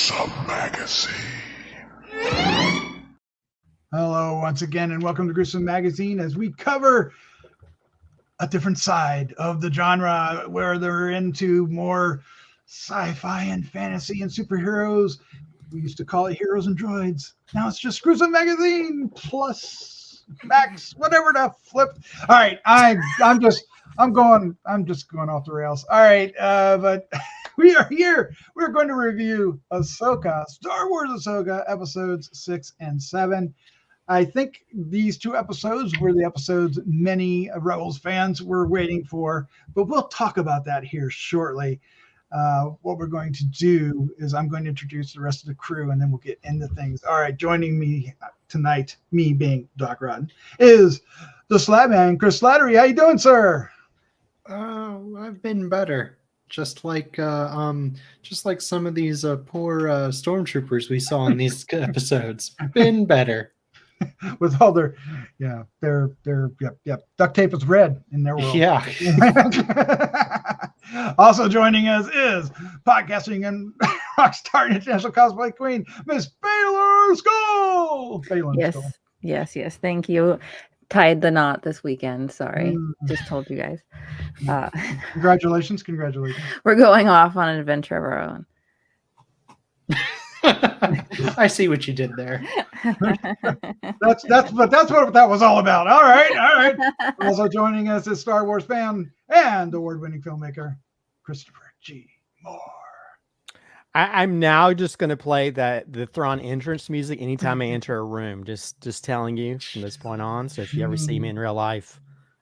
Gruesome Magazine. Hello, once again, and welcome to Gruesome Magazine as we cover a different side of the genre where they're into more sci-fi and fantasy and superheroes. We used to call it Heroes and Droids. Now it's just Gruesome Magazine plus Max, whatever to flip. All right, I'm just going off the rails. All right, but we are here. We're going to review Ahsoka, Star Wars Ahsoka, episodes 6 and 7. I think these two episodes were the episodes many Rebels fans were waiting for, but we'll talk about that here shortly. What we're going to do is I'm going to introduce the rest of the crew, and then we'll get into things. All right, joining me tonight, me being Doc Rotten, is the Slattman, Chris Slattery. How you doing, sir? I've been better. Just like some of these poor stormtroopers we saw in these episodes. Been better. With all their duct tape is red in their world. Yeah. Also joining us is podcasting and rockstar international cosplay queen, Miss Baylor Skoll. Yes. Thank you. Tied the knot this weekend. Sorry, just told you guys. Congratulations. We're going off on an adventure of our own. I see what you did there. That's what that was all about. All right. Also joining us is Star Wars fan and award-winning filmmaker Christopher G. Moore. I'm now just going to play the Thrawn entrance music anytime I enter a room. Just telling you from this point on. So if you ever see me in real life,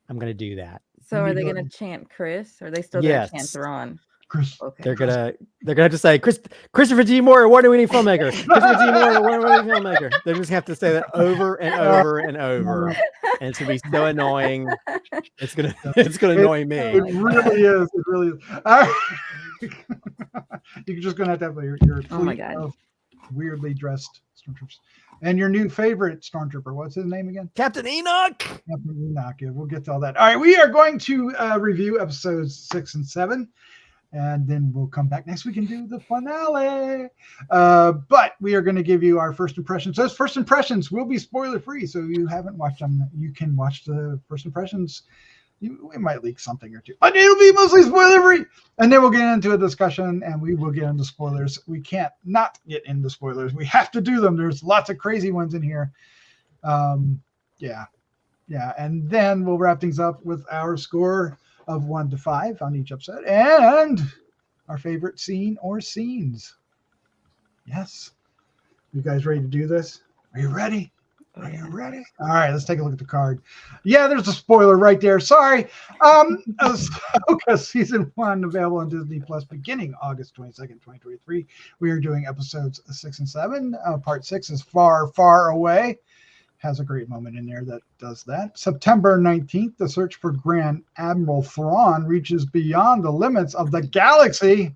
I'm going to do that. So are they going to chant Chris? Or are they still going to chant Thrawn? Chris. Okay. They're gonna have to say Christopher G. Moore, award-winning filmmaker. Christopher G. Moore, award-winning filmmaker. They just have to say that over and over and over, and it's gonna be so annoying. It's gonna annoy me. It really is. All right. You're just gonna have your oh my God. Of weirdly dressed stormtroopers. And your new favorite stormtrooper, what's his name again? Captain Enoch. Captain Enoch. Yeah, we'll get to all that. All right, we are going to review episodes 6 and 7. And then we'll come back next week and do the finale. But we are going to give you our first impressions. Those first impressions will be spoiler free. So if you haven't watched them, you can watch the first impressions. We might leak something or two, but it'll be mostly spoiler free. And then we'll get into a discussion and we will get into spoilers. We can't not get into spoilers. We have to do them. There's lots of crazy ones in here. Yeah. And then we'll wrap things up with our score of 1 to 5 on each episode and our favorite scene or scenes. Yes. You guys ready to do this? Are you ready? All right, let's take a look at the card. Yeah, there's a spoiler right there. Sorry. Ahsoka season 1 available on Disney Plus beginning August 22nd, 2023. We are doing episodes 6 and 7. Part 6 is Far, Far Away. Has a great moment in there that does that. September 19th, the search for Grand Admiral Thrawn reaches beyond the limits of the galaxy.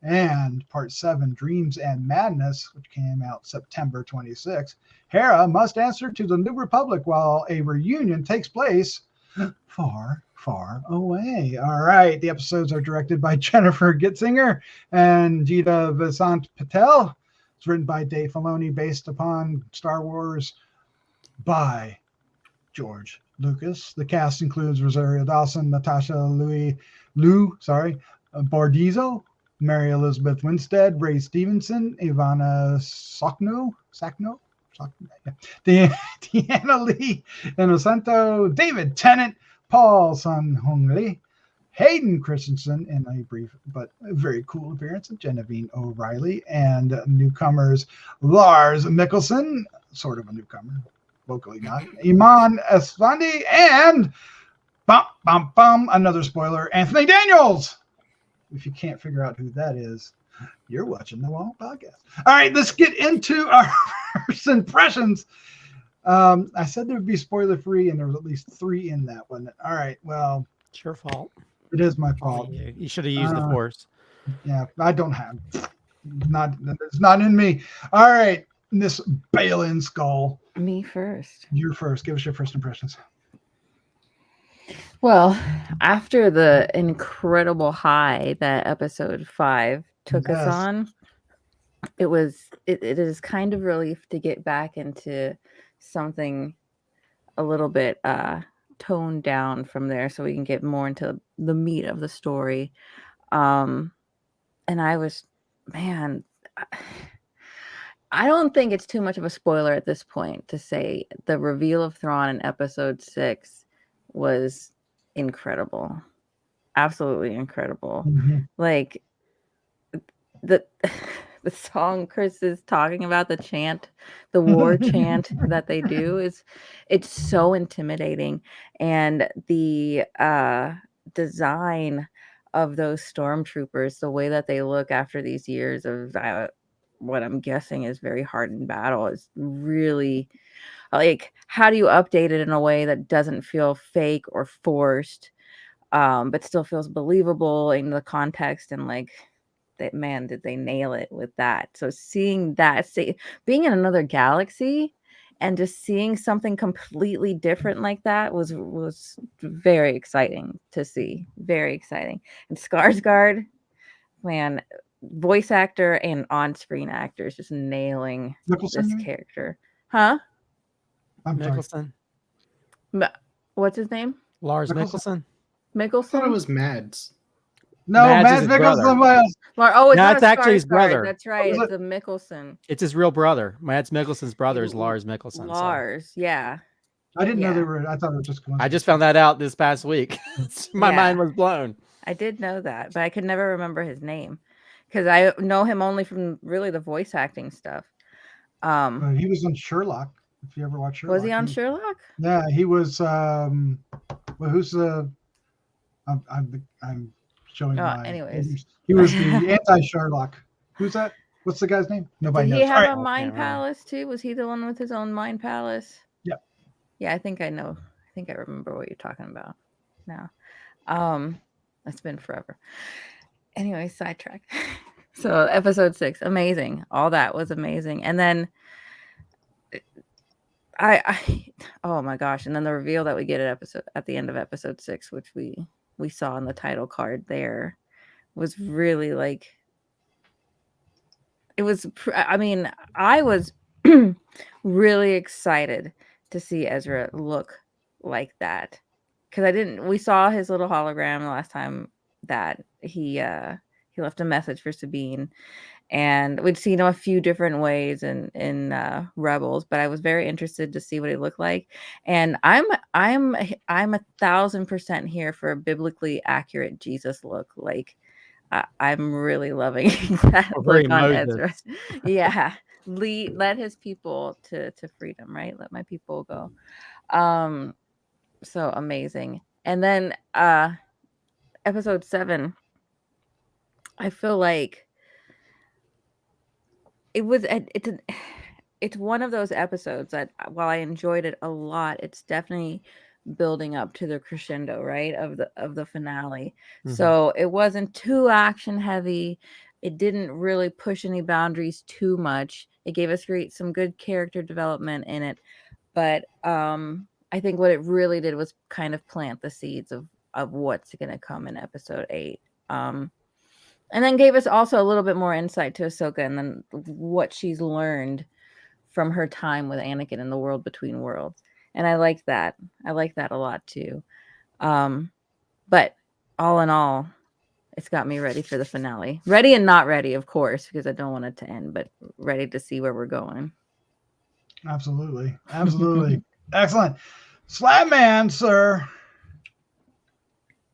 And part 7, Dreams and Madness, which came out September 26th. Hera must answer to the New Republic while a reunion takes place far, far away. All right. The episodes are directed by Jennifer Getzinger and Geeta Vasant Patel. It's written by Dave Filoni based upon Star Wars by George Lucas. The cast includes Rosario Dawson, Natasha Bordizzo, Mary Elizabeth Winstead, Ray Stevenson, Ivanna Sakhno, Deanna Lee Inosanto, David Tennant, Paul Sun-Hyung, Hayden Christensen in a brief but very cool appearance, Genevieve O'Reilly, and newcomers Lars Mikkelsen, sort of a newcomer, vocally not, Eman Esfandi, and another spoiler, Anthony Daniels. If you can't figure out who that is, you're watching the wrong podcast. All right, let's get into our first impressions. I said there would be spoiler free, and there was at least 3 in that one. All right, well, It's your fault. it is my fault. You should have used the Force. Yeah, I don't have. It's not in me. All right, Miss Baylor Skoll. Me first. You're first. Give us your first impressions. Well, after the incredible high that episode 5 took us on, it is kind of relief to get back into something a little bit toned down from there, so we can get more into the meat of the story. And I was, man, I don't think it's too much of a spoiler at this point to say the reveal of Thrawn in episode 6 was incredible. Absolutely incredible. Like the the song Chris is talking about, the chant, the war chant that they do it's so intimidating, and the design of those stormtroopers, the way that they look after these years of what I'm guessing is very hardened battle, is really like, how do you update it in a way that doesn't feel fake or forced, but still feels believable in the context, and like that, man, did they nail it with that. So seeing that, being in another galaxy and just seeing something completely different like that was very exciting to see. Very exciting. And Skarsgård, man, voice actor and on-screen actors just nailing Mikkelsen, this character. Huh? I'm sorry. Mikkelsen. What's his name? Lars Mikkelsen? Mikkelsen. I thought it Mikkelsen? was Mads. No, Mads is Mads his Mikkelsen brother. was. Oh, it's No, not it's a actually his Skarsgård. brother. That's right. Was It's it? a Mikkelsen. It's his real brother. Mads Mikkelsen's brother is Lars Mikkelsen. Lars, yeah. I didn't know Yeah. they were. I thought it was just coincidence. I just found that out this past week. My Yeah. mind was blown. I did know that, but I could never remember his name because I know him only from really the voice acting stuff. He was on Sherlock. If you ever watch Sherlock, Was he on Sherlock? Yeah, he was. Well, who's the? I'm showing my. Anyways. He was the anti-Sherlock. Who's that? What's the guy's name? Nobody Did knows. he have All a right. mind can't remember. palace too? Was he the one with his own mind palace? Yep. Yeah, I think I know. I think I remember what you're talking about now. It's been forever. Anyway, sidetrack. So episode 6, amazing. All that was amazing. And then I oh my gosh, and then the reveal that we get at the end of episode 6, which we saw in the title card there, was really like, it was I mean, I was really excited to see Ezra look like that, because we saw his little hologram the last time that he left a message for Sabine, and we'd seen him a few different ways in Rebels, but I was very interested to see what he looked like. And I'm 1,000% here for a biblically accurate Jesus look. Like, I'm really loving that very look on Moses. Ezra. Yeah, let his people to freedom, right? Let my people go. So amazing. And then episode 7, I feel like it's one of those episodes that, while I enjoyed it a lot, it's definitely building up to the crescendo, right, of the finale. Mhm. So it wasn't too action heavy. It didn't really push any boundaries too much. It gave us some good character development in it, but I think what it really did was kind of plant the seeds of what's going to come in episode 8. And then gave us also a little bit more insight to Ahsoka and then what she's learned from her time with Anakin in the world between worlds. And I like that. I like that a lot too. But all in all, it's got me ready for the finale. Ready and not ready, of course, because I don't want it to end, but ready to see where we're going. Absolutely. Excellent. Slattman, sir.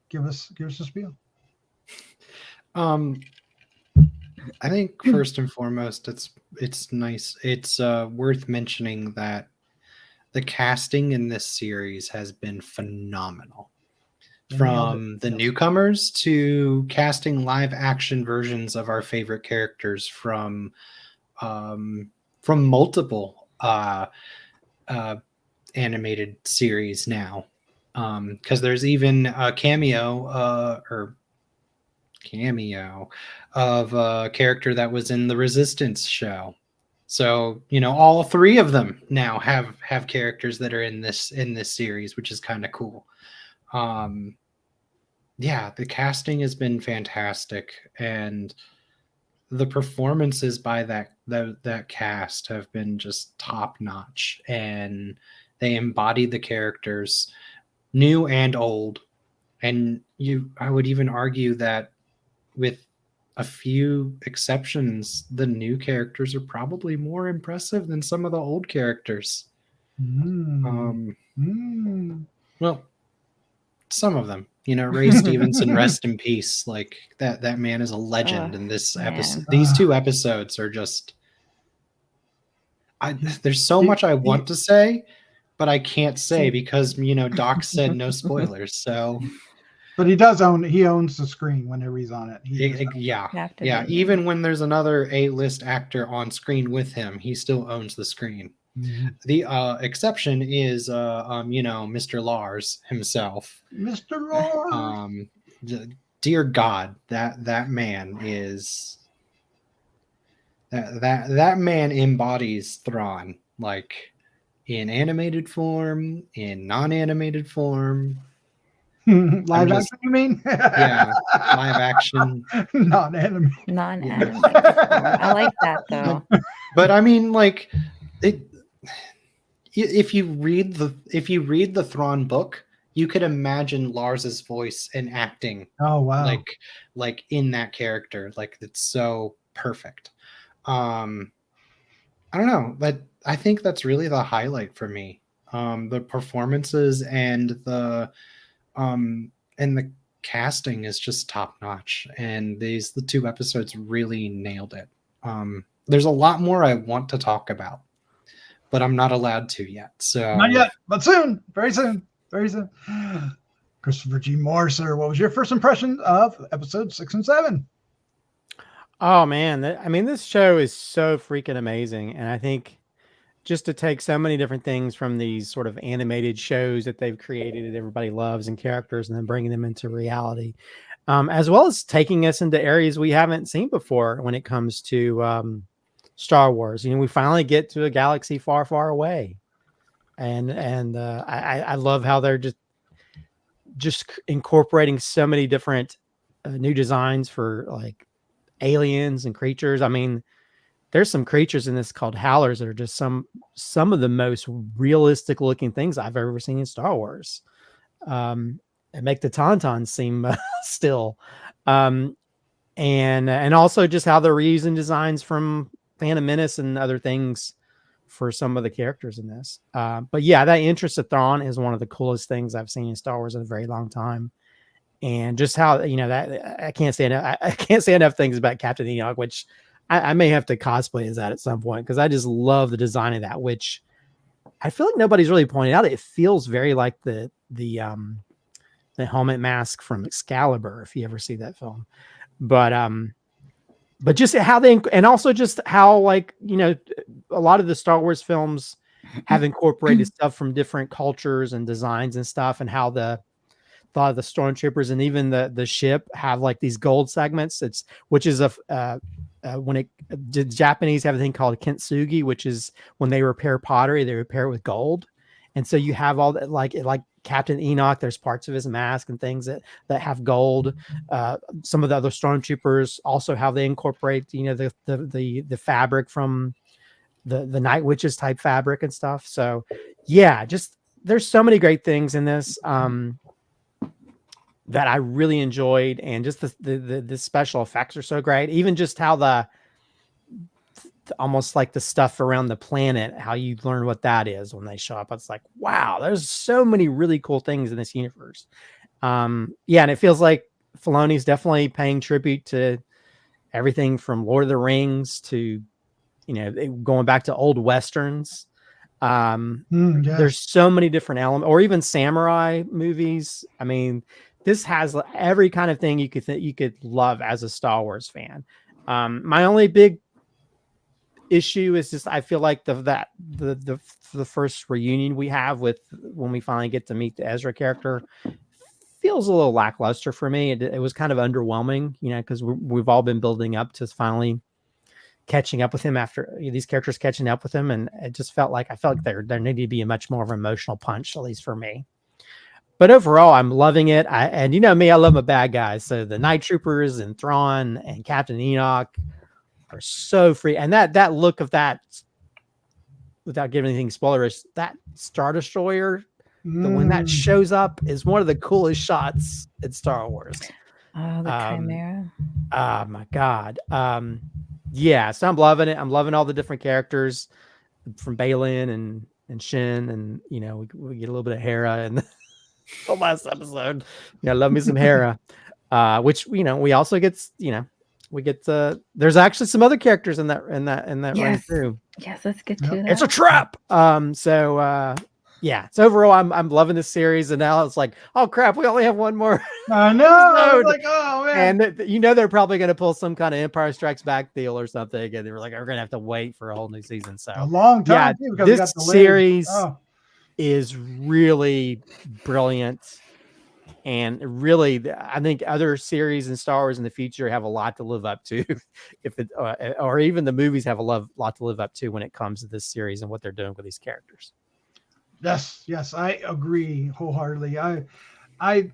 Give us a spiel. I think first and foremost, it's nice. It's worth mentioning that the casting in this series has been phenomenal. From the newcomers to casting live action versions of our favorite characters from multiple animated series now. Because there's even a cameo of a character that was in the Resistance show. So, all 3 of them now have characters that are in this series, which is kind of cool. Yeah, the casting has been fantastic, and the performances by that cast have been just top notch, and they embodied the characters, new and old. And I would even argue that with a few exceptions, the new characters are probably more impressive than some of the old characters. Well, some of them, Ray Stevenson, rest in peace. Like that man is a legend. In this episode, these 2 episodes are just. There's so much I want to say, but I can't say because Doc said no spoilers. So. But he owns the screen whenever he's on it. Yeah. Even when there's another A-list actor on screen with him, he still owns the screen. Mm-hmm. The exception is, Mr. Lars himself. Mr. Lars. Dear God, that man is that man embodies Thrawn, like in animated form, in non-animated form. Live action, you mean? Yeah, live action. Non-animated. I like that though. But I mean, like, if you read the Thrawn book, you could imagine Lars's voice and acting. Oh wow! Like in that character, like it's so perfect. I don't know, but I think that's really the highlight for me. The performances and the casting is just top notch, and the 2 episodes really nailed it. There's a lot more I want to talk about, but I'm not allowed to yet. So not yet, but soon, very soon. Christopher G. Moore, sir, what was your first impression of episodes 6 and 7? Oh man, this show is so freaking amazing, and I think just to take so many different things from these sort of animated shows that they've created that everybody loves and characters, and then bringing them into reality, as well as taking us into areas we haven't seen before when it comes to Star Wars. We finally get to a galaxy far, far away, and I love how they're just incorporating so many different new designs for like aliens and creatures. I mean, there's some creatures in this called howlers that are just some of the most realistic looking things I've ever seen in Star Wars. And make the Tauntauns seem still. And also just how they're reusing designs from Phantom Menace and other things for some of the characters in this. But yeah, that interest of Thrawn is one of the coolest things I've seen in Star Wars in a very long time. And just how, that I can't say enough things about Captain Enoch, which I may have to cosplay as that at some point, because I just love the design of that, which I feel like nobody's really pointed out. It feels very like the helmet mask from Excalibur, if you ever see that film. But just how and also just how, like, a lot of the Star Wars films have incorporated stuff from different cultures and designs and stuff, and how the stormtroopers and even the ship have like these gold segments. Which is the Japanese have a thing called kintsugi, which is when they repair pottery, they repair it with gold. And so you have all that, like Captain Enoch, there's parts of his mask and things that have gold. Some of the other stormtroopers also how they incorporate, the fabric from the Night Witches type fabric and stuff. So yeah, just there's so many great things in this that I really enjoyed, and just the special effects are so great. Even just how almost like the stuff around the planet, how you learn what that is when they show up. It's like, wow, there's so many really cool things in this universe. And it feels like Filoni's definitely paying tribute to everything from Lord of the Rings to, going back to old Westerns. There's so many different elements, or even samurai movies. I mean, this has every kind of thing you could love as a Star Wars fan. My only big issue is just I feel like the first reunion we have with when we finally get to meet the Ezra character feels a little lackluster for me. It was kind of underwhelming, because we've all been building up to finally catching up with him after these characters catching up with him, and it just felt like there needed to be a much more of an emotional punch, at least for me. But overall, I'm loving it. And me, I love my bad guys. So the Night Troopers and Thrawn and Captain Enoch, are so free, and that look of that, without giving anything spoilerish, that Star Destroyer, when that shows up, is one of the coolest shots in Star Wars. Oh, the Chimera. Oh my God. Yeah, so I'm loving it. I'm loving all the different characters from Balin and Shin, and we get a little bit of Hera in the last episode. Yeah, love me some Hera. Which we also get we get there's actually some other characters in that run too. Yes, let's get to that. It's a trap. Yeah. So overall, I'm loving this series, and now it's like, oh crap, we only have one more. I know. Like, oh man. And they're probably going to pull some kind of Empire Strikes Back deal or something, and they were like, we're going to have to wait for a whole new season. So a long time. Yeah, this series is really brilliant, and really, I think other series in Star Wars in the future have a lot to live up to, or even the movies have a lot to live up to when it comes to this series and what they're doing with these characters. Yes, I agree wholeheartedly. I'm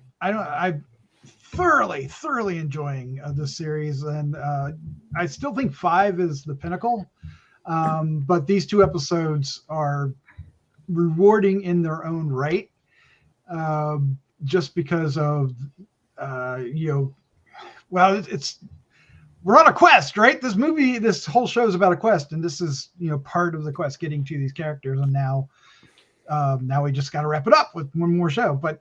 thoroughly enjoying this series, and I still think 5 is the pinnacle. But these 2 episodes are rewarding in their own right, just because of it's we're on a quest, right? This whole show is about a quest, and this is part of the quest, getting to these characters, and now we just got to wrap it up with one more show. But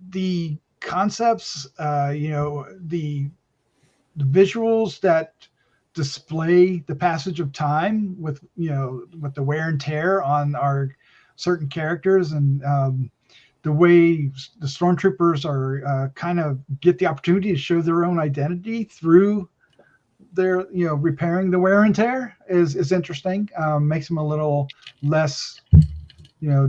the concepts, the visuals that display the passage of time with the wear and tear on our certain characters, and the way the stormtroopers are kind of get the opportunity to show their own identity through their repairing the wear and tear is interesting. Makes them a little less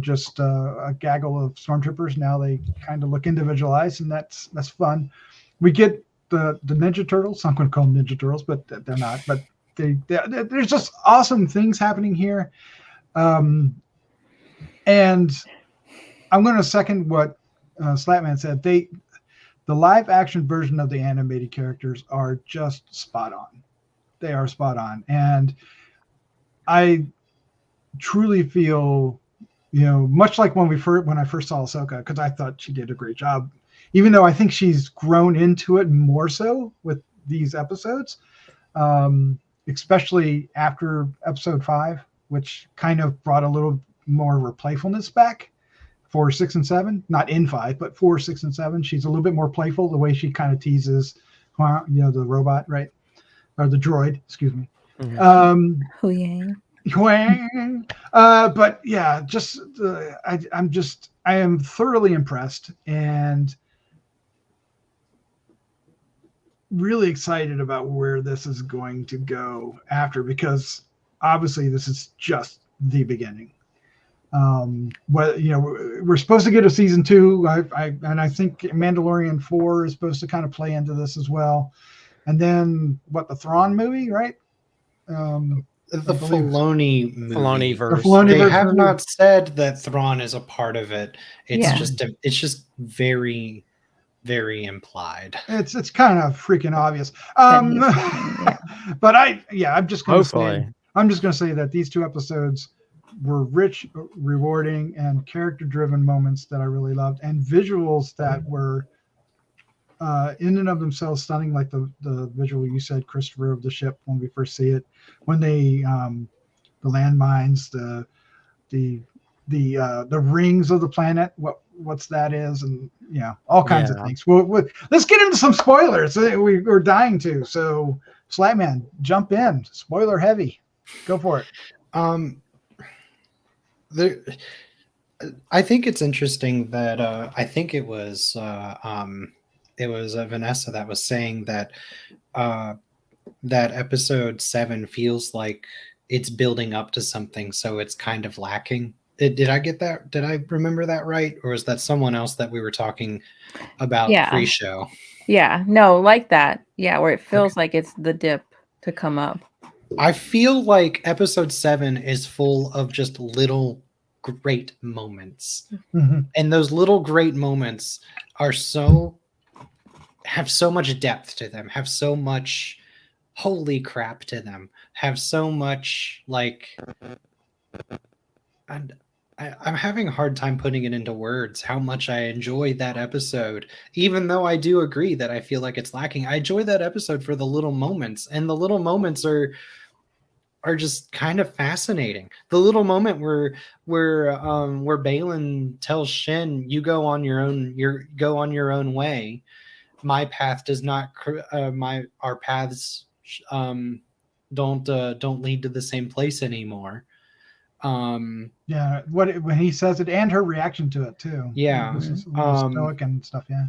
just a gaggle of stormtroopers. Now they kind of look individualized, and that's fun. We get the Ninja Turtles. I'm going to call them Ninja Turtles, but they're not. But there's just awesome things happening here. And I'm going to second what Slattman said. The live action version of the animated characters are just spot on. They are spot on. And I truly feel, much like when I first saw Ahsoka, because I thought she did a great job, even though I think she's grown into it more so with these episodes, especially after episode 5, which kind of brought a little more of her playfulness back for 6 and 7, not in 5, but for 6 and 7. She's a little bit more playful, the way she kind of teases, the robot, right? Or the droid, excuse me. Mm-hmm. But yeah, I am thoroughly impressed and really excited about where this is going to go after, because obviously this is just the beginning. We're supposed to get a season 2. I think Mandalorian 4 is supposed to kind of play into this as well. And then the Thrawn movie, right? The Filoni movie. Filoni verse. They have not said that Thrawn is a part of it. It's just very, very implied. It's kind of freaking obvious. But I'm just going to say that these 2 episodes were rich, rewarding, and character-driven moments that I really loved, and visuals that were in and of themselves stunning, like the visual you said, Christopher, of the ship when we first see it, when they the landmines, the rings of the planet, what's that is, and all kinds of things. Well, let's get into some spoilers. We're dying to. So Slattman, jump in. Spoiler heavy. Go for it. I think it's interesting that I think it was Vanessa that was saying that that episode 7 feels like it's building up to something, so it's kind of lacking. Did I get that? Did I remember that right, or is that someone else that we were talking about pre-show? Yeah, no, like that. Yeah, where it feels like it's the dip to come up. I feel like episode 7 is full of just little great moments. Mm-hmm. And those little great moments have so much depth to them, have so much holy crap to them, have so much like, and I'm having a hard time putting it into words how much I enjoyed that episode, even though I do agree that I feel like it's lacking. I enjoy that episode for the little moments, and the little moments are just kind of fascinating. The little moment where Baylan tells Shin, "You go on your own. Go on your own way. My path does not. Our paths don't lead to the same place anymore." Yeah, when he says it, and her reaction to it too. Yeah, This is stoic and stuff. Yeah,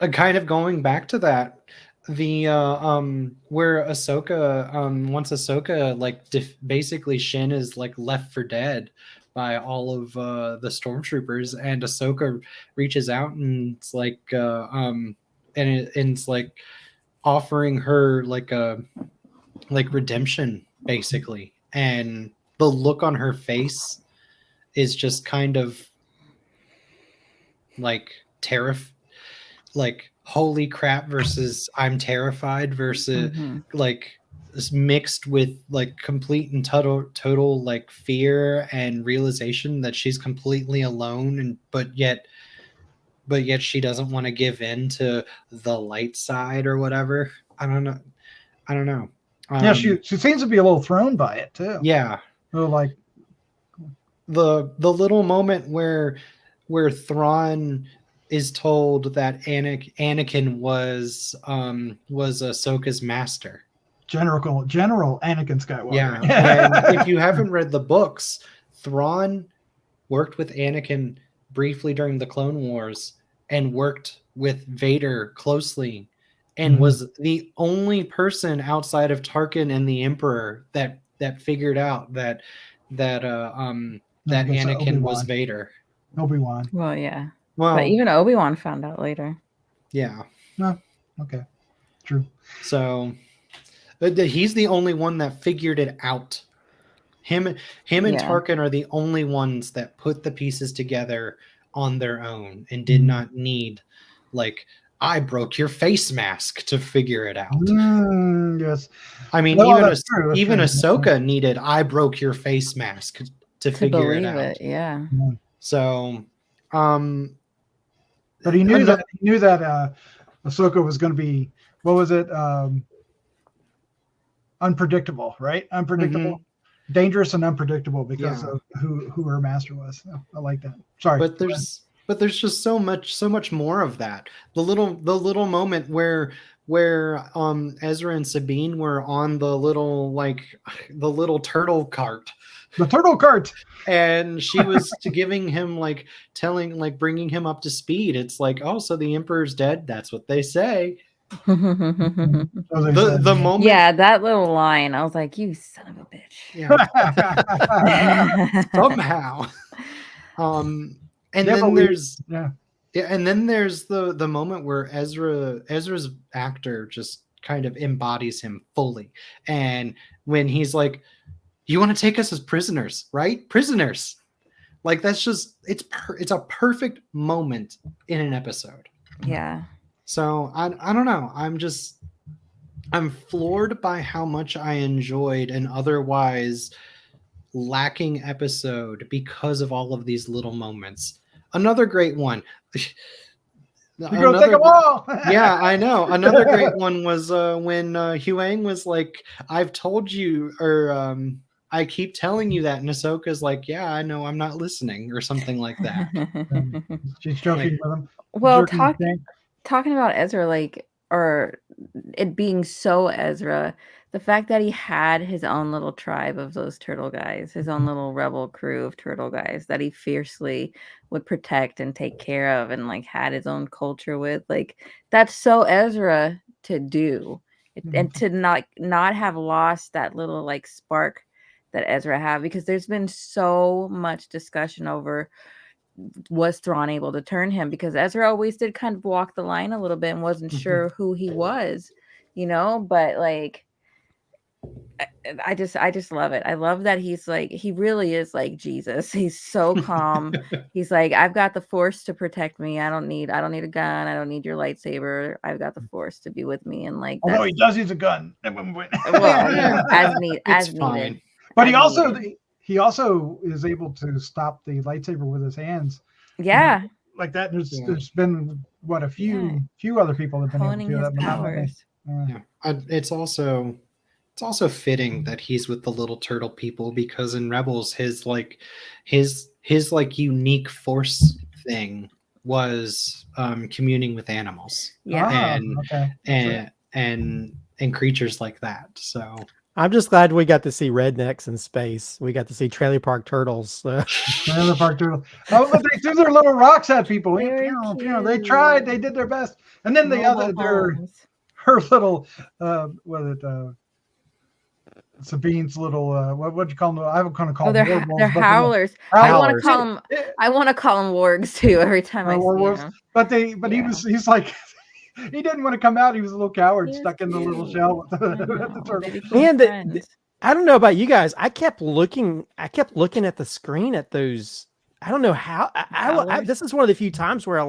kind of going back to that, the where Ahsoka once Ahsoka like basically Shin is like left for dead by all of the stormtroopers, and Ahsoka reaches out and it's like and it's like offering her like a redemption basically, and the look on her face is just kind of like like holy crap versus I'm terrified versus like this mixed with like complete and total like fear and realization that she's completely alone, and but yet she doesn't want to give in to the light side or whatever. I don't know. Yeah, she seems to be a little thrown by it too. Yeah. Like the little moment where Thrawn is told that Anakin was Ahsoka's master. General Anakin Skywalker. Yeah. And if you haven't read the books, Thrawn worked with Anakin briefly during the Clone Wars and worked with Vader closely, and was the only person outside of Tarkin and the Emperor that figured out that Anakin Obi-Wan was Vader. Obi-Wan. Well, yeah. Well, but even Obi-Wan found out later. Yeah. No. Okay. True. So he's the only one that figured it out. Him and Tarkin are the only ones that put the pieces together on their own and did not need like I broke your face mask to figure it out. Yes. I mean, even Ahsoka needed I broke your face mask to figure it out. Yeah. So, but he knew that Ahsoka was going to be, what was it? Unpredictable, right? Unpredictable, dangerous and unpredictable because of who her master was. So I like that. Sorry, but there's just so much more of that. The little moment where Ezra and Sabine were on the little turtle cart. The turtle cart. And she was giving him bringing him up to speed. It's like, oh, so the Emperor's dead. That's what they say. the moment. Yeah, that little line. I was like, you son of a bitch. Yeah. Somehow. And then there's the moment where Ezra's actor just kind of embodies him fully. And when he's like, you want to take us as prisoners, right? Prisoners. Like that's just it's a perfect moment in an episode. Yeah. So I don't know. I'm floored by how much I enjoyed an otherwise lacking episode because of all of these little moments. Another great one. You're gonna take them all. Yeah, I know. Another great one was when Huyang was like, "I've told you," or I keep telling you that, and Ahsoka's like, "Yeah, I know. I'm not listening," or something like that. She's joking with him. Well, talking about Ezra, or it being so Ezra, the fact that he had his own little tribe of those turtle guys, his own little rebel crew of turtle guys that he fiercely would protect and take care of, and had his own culture with, that's so Ezra to do, and to not have lost that little spark that Ezra had, because there's been so much discussion over, was Thrawn able to turn him, because Ezra always did kind of walk the line a little bit and wasn't sure who he was, but I just love it. I love that he's like, he really is like Jesus. He's so calm. He's like, I've got the Force to protect me. I don't need a gun. I don't need your lightsaber. I've got the Force to be with me. And like, Although he does use a gun. well, as needed. But he also is able to stop the lightsaber with his hands. Yeah. Like that. There's been what a few other people have been able to do that. Powers. It's also fitting that he's with the little turtle people, because in Rebels his unique Force thing was communing with animals. And creatures like that. So I'm just glad we got to see rednecks in space. We got to see trailer park turtles. Trailer park turtles. Oh, but they threw their little rocks at people. They tried. They did their best. And then her little Sabine's little what'd you call them? I would kind of call them they're howlers. I want to call them wargs too every time I see them. But he's like he didn't want to come out. He was a little coward stuck in the little shell with the turtle. And I don't know about you guys. I kept looking at the screen at those. I don't know how. This is one of the few times where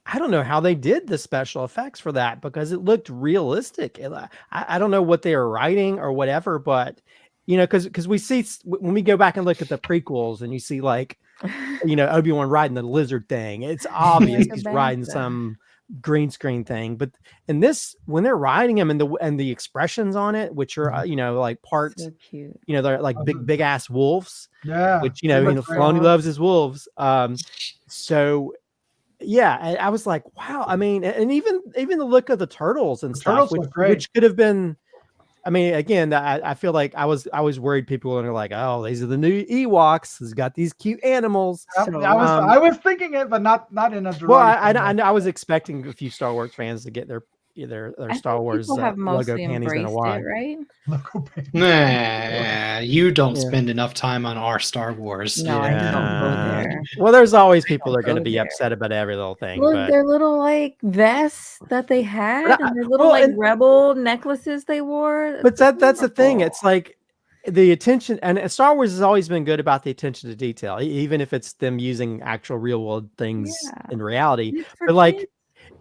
I don't know how they did the special effects for that, because it looked realistic. I don't know what they were writing or whatever, but because we see when we go back and look at the prequels and you see Obi-Wan riding the lizard thing, it's obvious he's riding some green screen thing. But in this, when they're riding him and the expressions on it, which are like parts, so cute. They're like big ass wolves. Yeah, which Filoni loves his wolves. So. Yeah, I was like, wow. I mean, and even the look of the turtles and stuff, which could have been. I mean, again, I feel like I was worried people were like, oh, these are the new Ewoks. It's got these cute animals. So, I was thinking it, but not in a. Well, I was expecting a few Star Wars fans to get their Star Wars logo panties in a while, right? Nah, you don't spend enough time on our Star Wars. No, I don't go there. Well, there's always people that are going to be upset about every little thing. Look, their little vests that they had, and their little rebel necklaces they wore. But that's the thing. It's like the attention, and Star Wars has always been good about the attention to detail, even if it's them using actual real world things in reality. But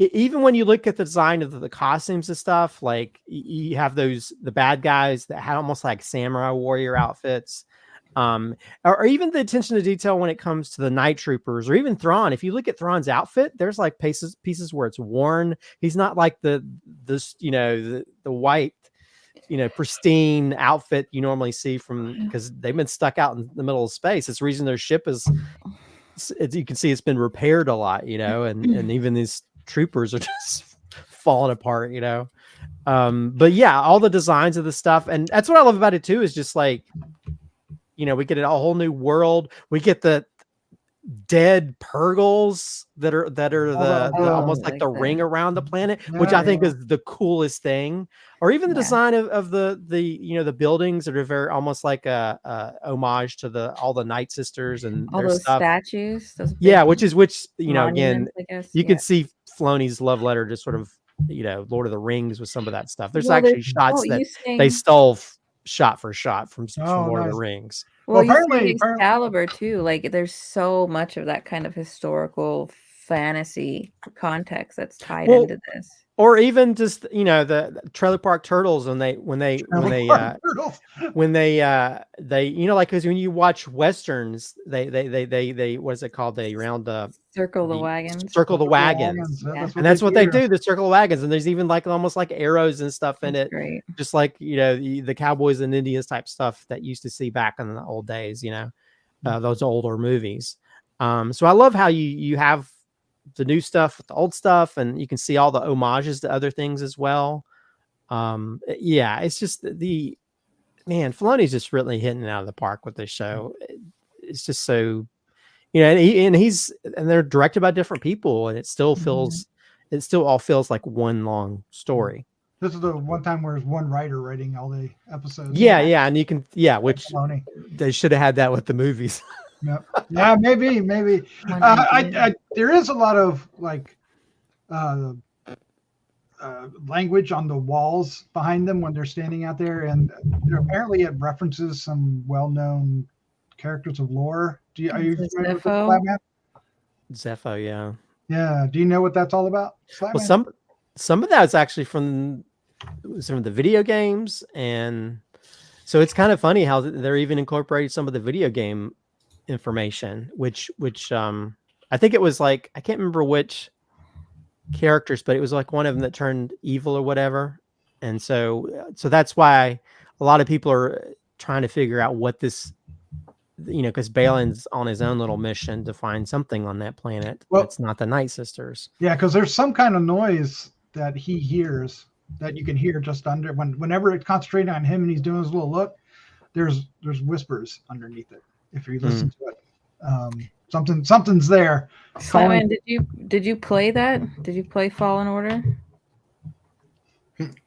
even when you look at the design of the costumes and stuff, like you have the bad guys that had almost like samurai warrior outfits, or even the attention to detail when it comes to the night troopers, or even Thrawn. If you look at Thrawn's outfit, there's like pieces where it's worn. He's not like the white, pristine outfit you normally see because they've been stuck out in the middle of space. It's the reason their ship you can see it's been repaired a lot, and even these troopers are just falling apart, but yeah, all the designs of the stuff, and that's what I love about it too, is just like, we get a whole new world. We get the dead Purgles that are the almost like the ring around the planet, which I think is the coolest thing. Or even the design of the buildings that are very almost like a homage to all the Night Sisters and all those stuff. Statues. Which again, you can see Filoni's love letter to sort of Lord of the Rings with some of that stuff. There's actually shots that they stole shot for shot from Lord of the Rings. Well, you see Excalibur too. Like, there's so much of that kind of historical fantasy context that's tied into this. Or even just the trailer park turtles when they because when you watch westerns, they what is it called? They round the circle the wagons. Circle the wagons. And that's what they do, the circle the wagons. And there's even like almost like arrows and stuff in it. Great. Just like the cowboys and Indians type stuff that you used to see back in the old days, those older movies. So I love how you have the new stuff with the old stuff, and you can see all the homages to other things as well. It's just Filoni's just really hitting it out of the park with this show. It's just so, and they're directed by different people, and it still all feels like one long story. This is the one time where there's one writer writing all the episodes. Yeah, and you can, which Filoni. They should have had that with the movies. Yeah, maybe. There is a lot of language on the walls behind them when they're standing out there, and apparently it references some well-known characters of lore. Are you familiar with the Slattman? Zepho, yeah. Yeah. Do you know what that's all about? Slattman? Well, some of that's actually from some of the video games, and so it's kind of funny how they're even incorporating some of the video game information, which I think it was like, I can't remember which characters, but it was like one of them that turned evil or whatever. And so that's why a lot of people are trying to figure out what this, because Balin's on his own little mission to find something on that planet. Well, it's not the Night Sisters. Yeah, because there's some kind of noise that he hears that you can hear just under whenever it's concentrating on him and he's doing his little look. There's whispers underneath it. If you listen to it, something's there. Simon, did you play that? Did you play Fallen Order?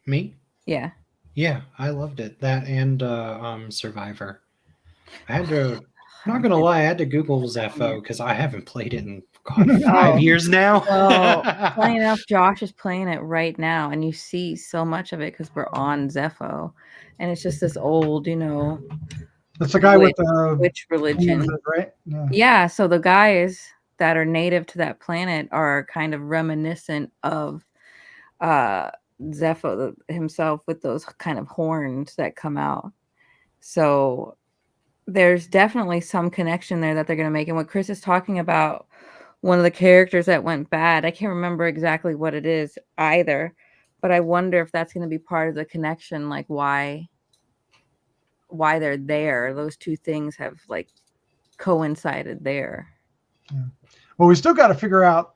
Me? Yeah. Yeah, I loved it. That and Survivor. I had to. I'm not gonna lie, I had to Google Zepho because I haven't played it in 5 years now. Well, funny enough, Josh is playing it right now, and you see so much of it because we're on Zepho, and it's just this old, That's the guy with the witch religion, right? Yeah. So the guys that are native to that planet are kind of reminiscent of Zepho himself with those kind of horns that come out. So there's definitely some connection there that they're going to make. And what Chris is talking about, one of the characters that went bad, I can't remember exactly what it is either, but I wonder if that's going to be part of the connection, like why they're there. Those two things have like coincided there. Yeah. Well, we still got to figure out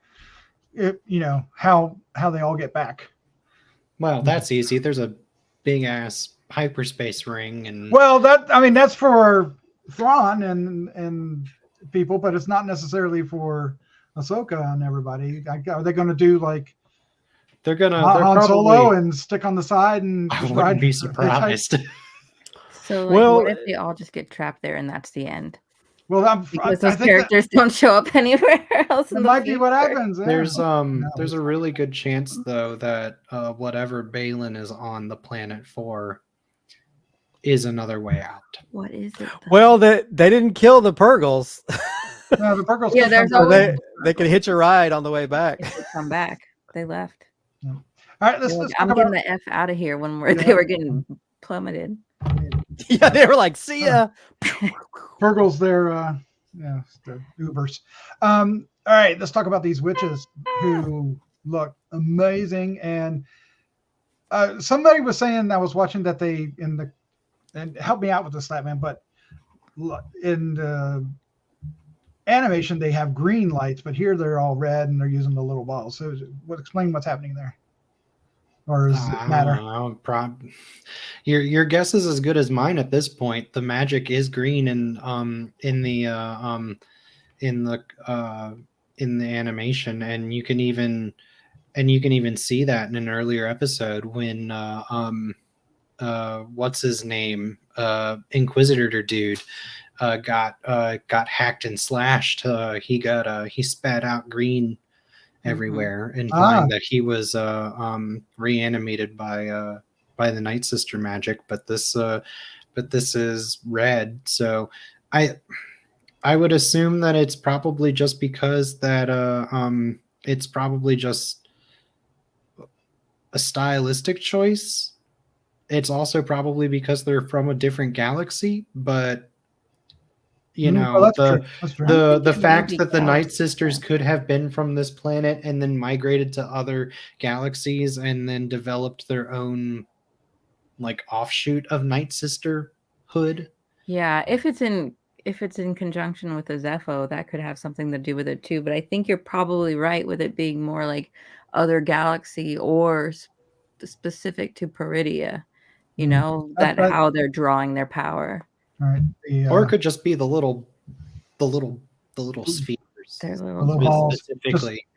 how they all get back. Well, that's easy. There's a big ass hyperspace ring, and that's for Thrawn and people, but it's not necessarily for Ahsoka and everybody. Are they going to do like they're Han Solo and stick on the side and I wouldn't be surprised. So what if they all just get trapped there and that's the end? Well, because those characters don't show up anywhere else. It might be what happens. Yeah. There's a really good chance though that whatever Balin is on the planet for is another way out. What is it though? Well, they didn't kill the Purgles. No, the Purgles. Yeah, there's always... they could hitch a ride on the way back. They come back. They left. Yeah. All right, let's I'm getting the F out of here when they were getting plummeted. Yeah, they were like, "See ya." Purgles, they're Ubers. All right, let's talk about these witches who look amazing. And somebody was saying, I was watching that and help me out with the Slattman, but in the animation they have green lights, but here they're all red and they're using the little balls. So explain what's happening there. Or does it matter? Your guess is as good as mine at this point. The magic is green in the animation, and you can even see that in an earlier episode when what's his name, Inquisitor dude got hacked and slashed. He spat out green everywhere, implying that he was reanimated by the Night Sister magic. But this is red, so I would assume that it's probably just because that it's probably just a stylistic choice. It's also probably because they're from a different galaxy, but the fact that the Night Sisters could have been from this planet and then migrated to other galaxies and then developed their own like offshoot of Night Sisterhood. Yeah, if it's in conjunction with the Zepho, that could have something to do with it too. But I think you're probably right with it being more like other galaxy or specific to Peridia. How they're drawing their power. Right. Or it could just be the little spheres. Their little specifically.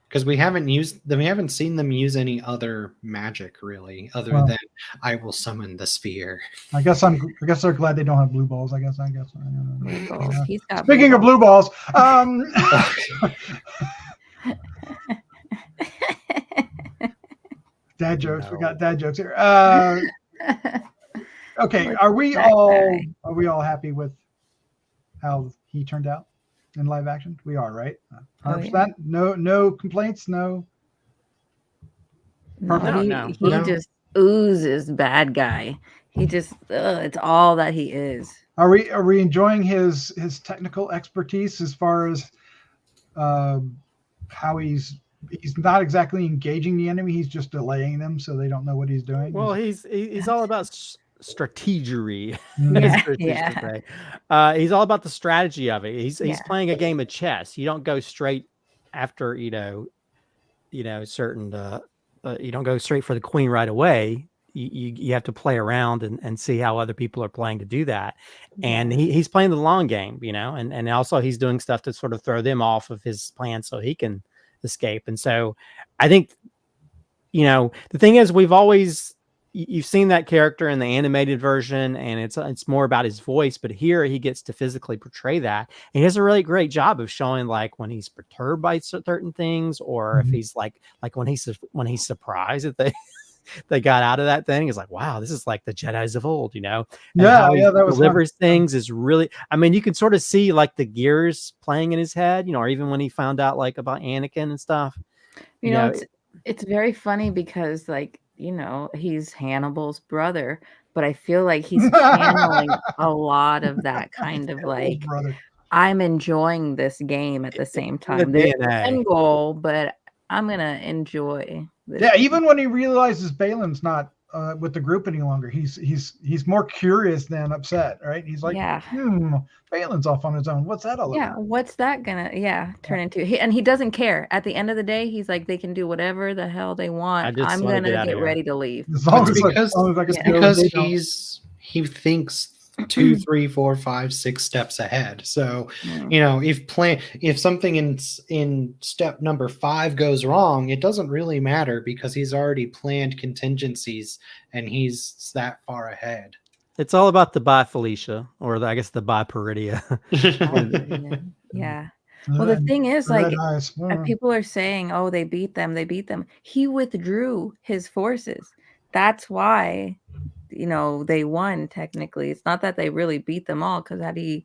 Because we haven't seen them use any other magic really, other than I will summon the sphere. I guess they're glad they don't have blue balls. I guess. Blue balls. He's got Speaking of blue balls, Dad jokes. We got No. dad jokes here. Okay, are we That all happy with how he turned out in live action? We are, right? 100%. No complaints. No. No, No. he just oozes bad guy. He just it's all that he is. Are we enjoying his technical expertise as far as how he's not exactly engaging the enemy, he's just delaying them so they don't know what he's doing? Well, he's all about strategery. Yeah. He's all about the strategy of it. He's playing a game of chess. You don't go straight after certain you don't go straight for the queen right away. You have to play around and see how other people are playing to do that. And he's playing the long game, and also he's doing stuff to sort of throw them off of his plan so he can escape. And so I think, the thing is, you've seen that character in the animated version, and it's more about his voice, but here he gets to physically portray that. And he does a really great job of showing like when he's perturbed by certain things, or if he's like when he's surprised that they got out of that thing. It's like, wow, this is like the Jedis of old, And how he that was delivers things is really, you can sort of see like the gears playing in his head, or even when he found out like about Anakin and stuff. It's very funny because like, he's Hannibal's brother, but I feel like he's channeling a lot of that kind of like, I'm enjoying this game at the same time. There's an goal, but I'm going to enjoy this. Yeah, even when he realizes Balin's not with the group any longer, he's more curious than upset, right? He's like, Balin's off on his own. What's that all about? Yeah, what's that gonna turn into? And he doesn't care. At the end of the day, he's like, they can do whatever the hell they want. I'm gonna get ready to leave. Because he thinks 2, 3, 4, 5, 6 steps ahead. So if something in step number 5 goes wrong, it doesn't really matter because he's already planned contingencies and he's that far ahead. It's all about the bye Felicia, or I guess the bye Peridia. Yeah. Well, the thing is, like, people are saying, oh, they beat them. He withdrew his forces. That's why they won. Technically, it's not that they really beat them all, because had he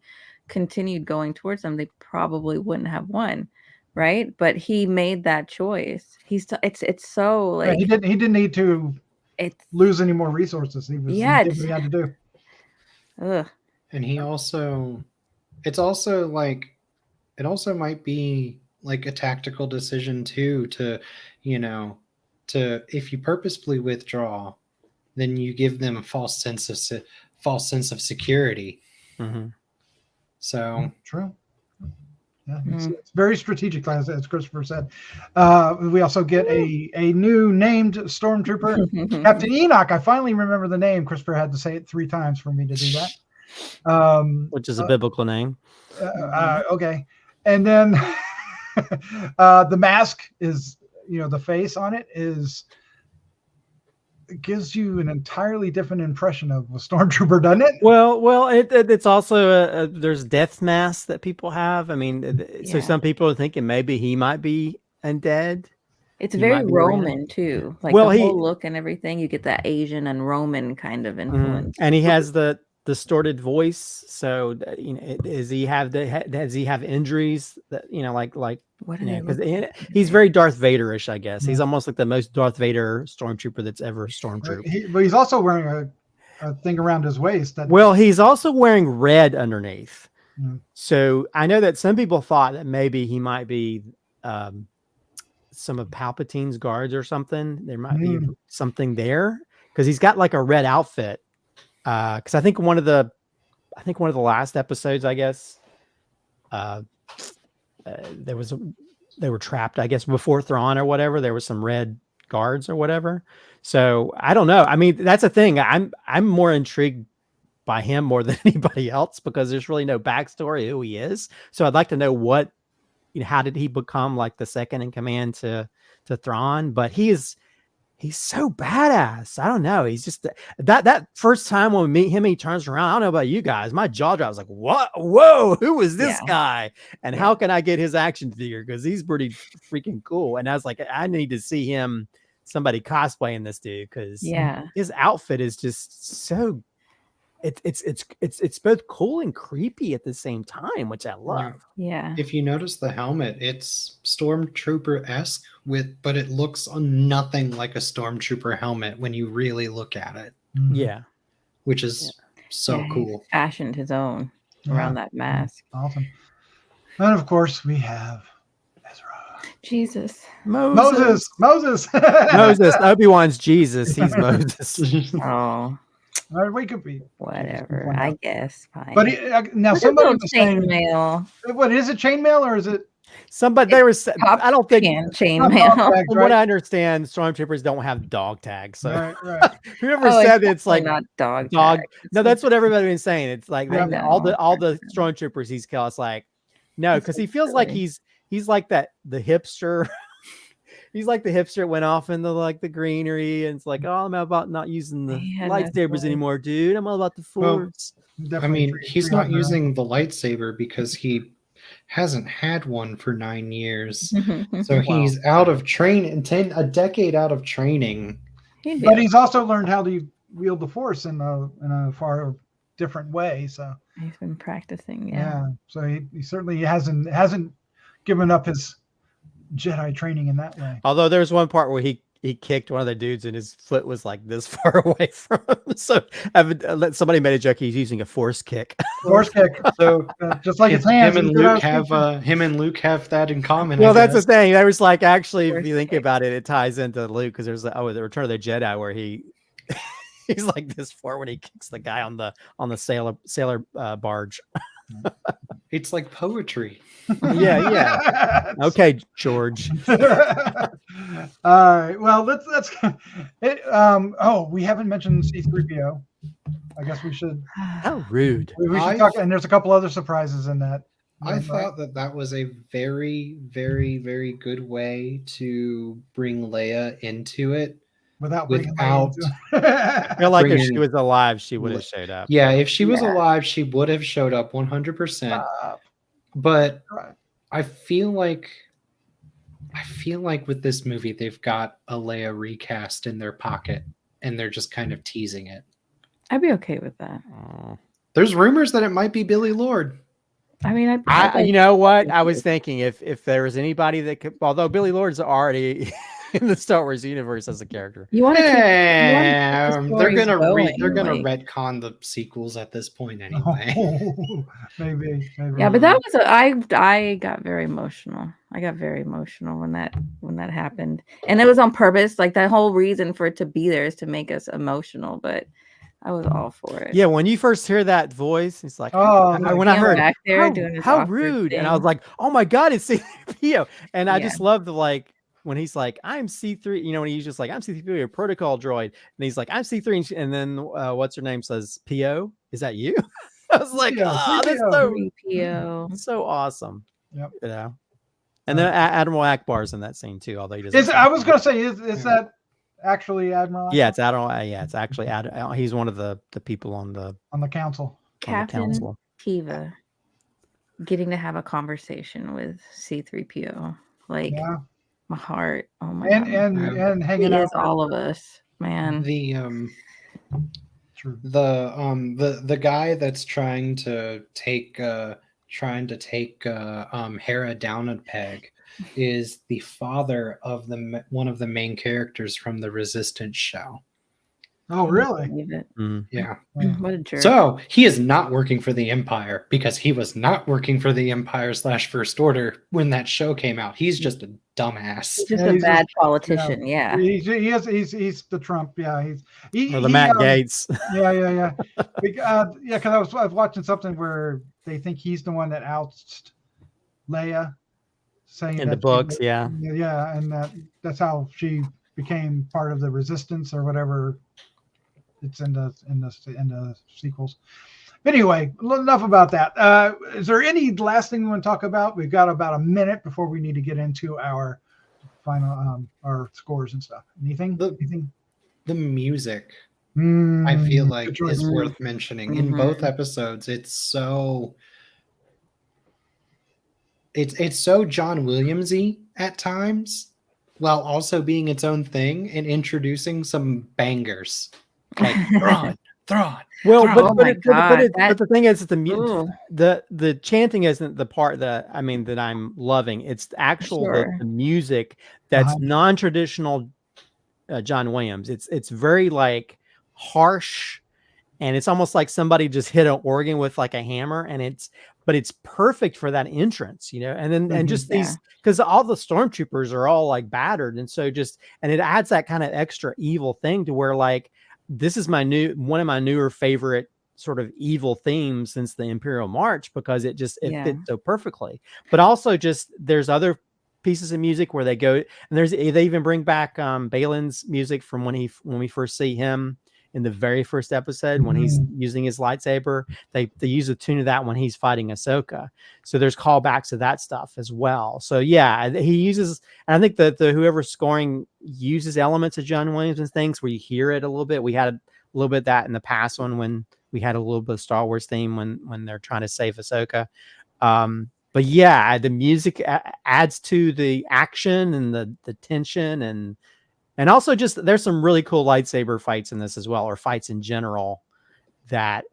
continued going towards them, they probably wouldn't have won, right? But he made that choice. It's so like he didn't need to lose any more resources. He did what he had to do. And it also might be like a tactical decision too, to if you purposefully withdraw, then you give them a false sense of security. Mm-hmm. So true. Yeah, it's very strategic, as Christopher said. We also get a new named stormtrooper, Captain Enoch. I finally remember the name. Christopher had to say it 3 times for me to do that. Which is a biblical name. Okay. And then the mask is, the face on it gives you an entirely different impression of a stormtrooper, doesn't it? Well, it's also there's death masks that people have. So some people are thinking maybe he might be undead. It's very Roman too, like the whole look and everything. You get that Asian and Roman kind of influence, and he has the distorted voice. So does he have injuries that like because he's very Darth Vader-ish, I guess. He's almost like the most Darth Vader stormtrooper that's ever stormtrooped. But he's also wearing a thing around his waist. He's also wearing red underneath. So I know that some people thought that maybe he might be some of Palpatine's guards or something. There might be something there because he's got like a red outfit. Because I think one of the last episodes, I guess, they were trapped, I guess, before Thrawn or whatever. There was some red guards or whatever. So I don't know. That's a thing. I'm more intrigued by him more than anybody else because there's really no backstory who he is. So I'd like to know how did he become like the second in command to Thrawn? But he's so badass. I don't know. He's just that first time when we meet him, he turns around. I don't know about you guys. My jaw drops like, what? Whoa, who is this guy? And how can I get his action figure? Because he's pretty freaking cool. And I was like, I need to see him somebody cosplaying this dude because Yeah. his outfit is just so. It's both cool and creepy at the same time, which I love. Yeah. If you notice the helmet, it's Stormtrooper-esque but it looks nothing like a Stormtrooper helmet when you really look at it. Yeah. Which is so He cool. fashioned his own around that mask. Awesome. And of course we have Ezra. Jesus. Moses. Moses. Obi-Wan's Jesus. He's Moses. Oh. Or we could be whatever. I guess. Fine. But now Look at somebody those was saying, chainmail. what is it? Chainmail or is it? Somebody they were. I don't think chainmail. From what I understand, stormtroopers don't have dog tags. So right. whoever said it's like not dog. No, that's what everybody's been saying. It's like all the stormtroopers he's killed. It's like no, because he feels like he's like the hipster. He's like the hipster that went off into like the greenery, and it's like, oh, I'm about not using the lightsabers anymore, dude. I'm all about the Force. Well, I mean, he's not using the lightsaber because he hasn't had one for 9 years. So he's out of training, a decade out of training. But he's also learned how to wield the Force in a far different way. So he's been practicing. Yeah. So he certainly hasn't given up his Jedi training in that way. Although there's one part where he kicked one of the dudes and his foot was like this far away from him. So somebody made a joke he's using a force kick. Force kick. So just like his hands. Him and Luke have that in common. Well, that's the thing. There was like actually, if you think about it, it ties into Luke because there's the Return of the Jedi where he's like this far when he kicks the guy on the sailor barge. It's like poetry. Yeah. Okay, George. All right. Well, let's. We haven't mentioned C-3PO. I guess we should. How rude. We should talk. And there's a couple other surprises in that. I thought that was a very, very, very good way to bring Leia into it. Without I feel like if she was alive, she would have showed up. Yeah, if she was alive, she would have showed up 100%. But I feel like with this movie, they've got a Leia recast in their pocket, and they're just kind of teasing it. I'd be okay with that. There's rumors that it might be Billy Lord. I mean, you know what? I was thinking if there was anybody that could, although Billy Lord's already in the Star Wars universe as a character. They're gonna retcon the sequels at this point anyway. Maybe. Yeah, but that was I got very emotional. I got very emotional when that happened, and it was on purpose. Like that whole reason for it to be there is to make us emotional. But I was all for it. Yeah, when you first hear that voice, it's like, when I heard back there doing how rude, and I was like, oh my god, it's C-3PO, and I just love the like. When he's like, I'm C3, when he's just like, I'm C3, a protocol droid. And he's like, I'm C3. And then what's her name says, PO? Is that you? I was like, that's so awesome. Yep. And then Admiral Akbar's in that scene too, although he doesn't. I was going to say, is that actually Admiral Akbar? Yeah, it's Admiral. Yeah, it's actually he's one of the people on the council. Captain Kiva getting to have a conversation with C3PO. Like, my heart. Oh my god. And hanging out is all of us, man. The guy that's trying to take Hera down a peg is the father of one of the main characters from the Resistance show. Oh, really? Yeah. What a jerk. So he is not working for the Empire because he was not working for the Empire / First Order when that show came out. He's just a dumbass. He's just a bad politician. Yeah. He's the Trump. Yeah. He's the Matt Gaetz. Yeah. Because I was watching something where they think he's the one that outs Leia, saying in the books. Yeah, and that's how she became part of the Resistance or whatever. It's in the sequels. Anyway, enough about that. Is there any last thing we want to talk about? We've got about a minute before we need to get into our final our scores and stuff. Anything? The music, I feel like is worth mentioning. In both episodes, it's so John Williams-y at times. while also being its own thing and introducing some bangers like Thrawn. Well, Thrawn. but Oh but, my it, but, God, but the thing is, Ooh. the chanting isn't the part that that I'm loving. It's the actual Sure. the music that's non-traditional John Williams. It's very like harsh, and it's almost like somebody just hit an organ with like a hammer, and it's perfect for that entrance, you know. And then and just Yeah. these, because all the stormtroopers are all like battered, and so and it adds that kind of extra evil thing to where like this is one of my newer favorite sort of evil themes since the Imperial March, because it fits so perfectly. But also just there's other pieces of music where they go, and they even bring back Balin's music from when we first see him in the very first episode when he's using his lightsaber. They use a tune of that when he's fighting Ahsoka. So there's callbacks to that stuff as well. So yeah, he uses, and I think that the whoever's scoring uses elements of John Williams and things where you hear it a little bit. We had a little bit of that in the past one when we had a little bit of Star Wars theme when they're trying to save Ahsoka. But yeah, the music adds to the action and the tension, and also just there's some really cool lightsaber fights in this as well, or fights in general that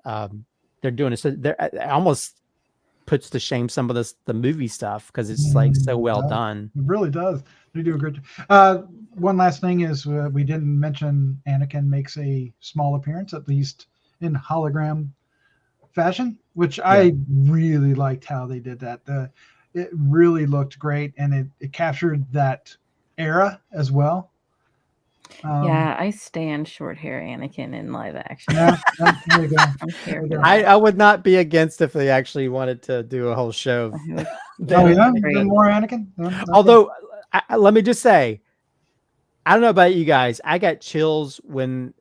they're doing. So it almost puts to shame some of the movie stuff because it's like so well done. It really does. They do a great job. One last thing is we didn't mention Anakin makes a small appearance, at least in hologram fashion, which I really liked how they did that. It really looked great, and it captured that era as well. Yeah, I stand short hair Anakin in live action. Yeah, there you go. I'm here for I that. would not be against if they actually wanted to do a whole show of Oh yeah, Great. more Anakin. Yeah, okay. Although let me just say, I don't know about you guys, I got chills when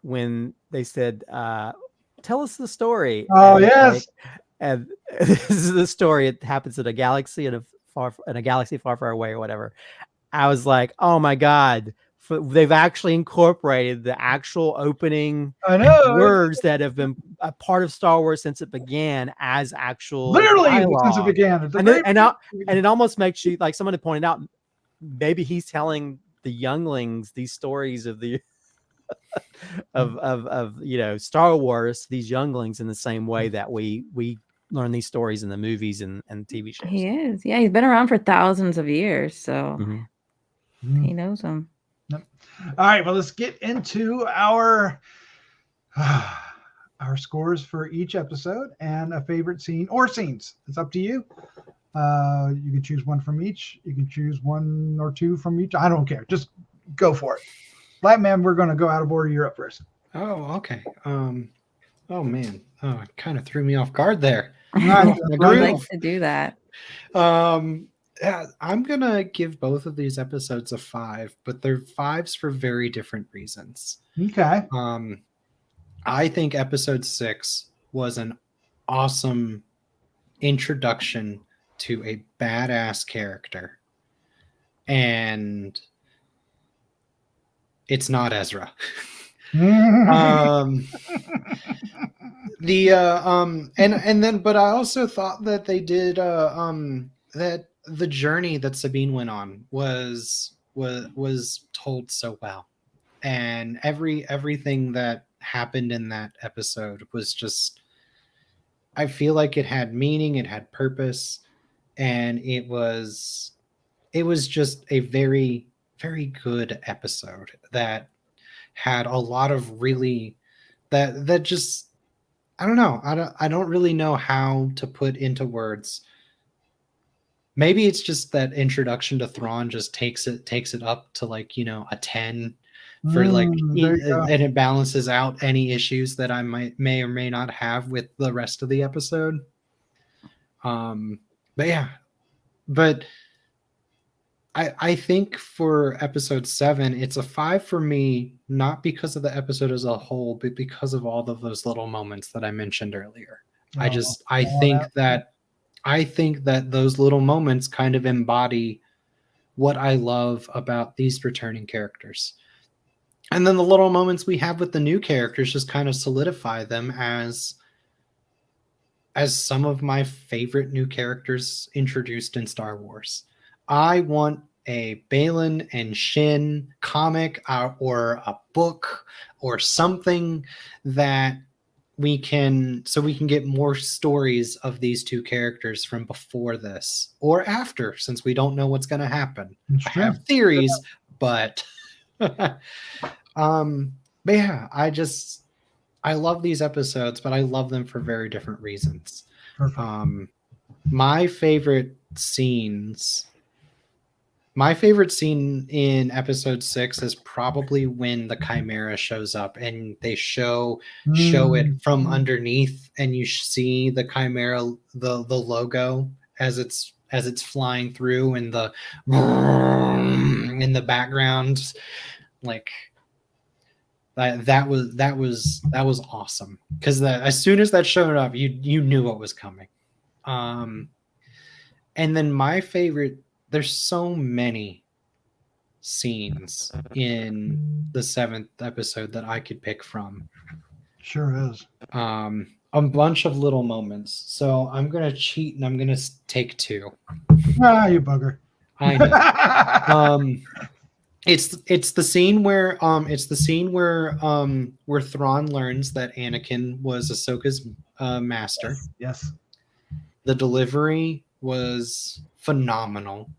they said, "Tell us the story." Oh And, yes. like, and this is the story. It happens in a galaxy far, far away, or whatever. I was like, "Oh my god!" They've actually incorporated the actual opening I know. words that have been a part of Star Wars since it began as actual Literally dialogue. since it began. And it almost makes you, like someone had pointed out, maybe he's telling the younglings these stories of the of you know, Star Wars, these younglings, in the same way that we learn these stories in the movies and TV shows. He is. Yeah, he's been around for thousands of years, so Mhm. he knows them. All right, well, let's get into our scores for each episode and a favorite scene or scenes. It's up to you. You can choose one from each. You can choose one or two from each. I don't care. Just go for it. Slattman, we're going to go out of order. You're up first. Oh, okay. Oh man. Oh, it kind of threw me off guard there. I like to do that. Yeah, I'm gonna give both of these episodes a 5, but they're 5s for very different reasons. Okay. I think episode 6 was an awesome introduction to a badass character, and it's not Ezra. And then, but I also thought that they did that the journey that Sabine went on was told so well, and everything that happened in that episode was just, I feel like it had meaning, it had purpose, and it was just a very, very good episode that had a lot of really that just, I don't know. I don't really know how to put into words. Maybe it's just that introduction to Thrawn just takes it up to, like, you know, a 10 for like, and it balances out any issues that I may or may not have with the rest of the episode. But yeah, but I think for episode 7, it's a 5 for me, not because of the episode as a whole, but because of all of those little moments that I mentioned earlier. I think that those little moments kind of embody what I love about these returning characters. And then the little moments we have with the new characters just kind of solidify them as some of my favorite new characters introduced in Star Wars. I want a Balin and Shin comic or a book or something that we can get more stories of these two characters from before this or after, since we don't know what's going to happen. It's I true. have theories, but but yeah, I love these episodes, but I love them for very different reasons. Perfect. My favorite scene in episode 6 is probably when the Chimera shows up and they show it from underneath, and you see the Chimera, the logo as it's flying through, and the in the background, like that was awesome, because as soon as that showed up, you knew what was coming. And then my favorite, there's so many scenes in the 7th episode that I could pick from. Sure is. A bunch of little moments. So I'm gonna cheat and I'm gonna take 2. Ah, you bugger. I know. It's the scene where Thrawn learns that Anakin was Ahsoka's master. Yes. The delivery was phenomenal,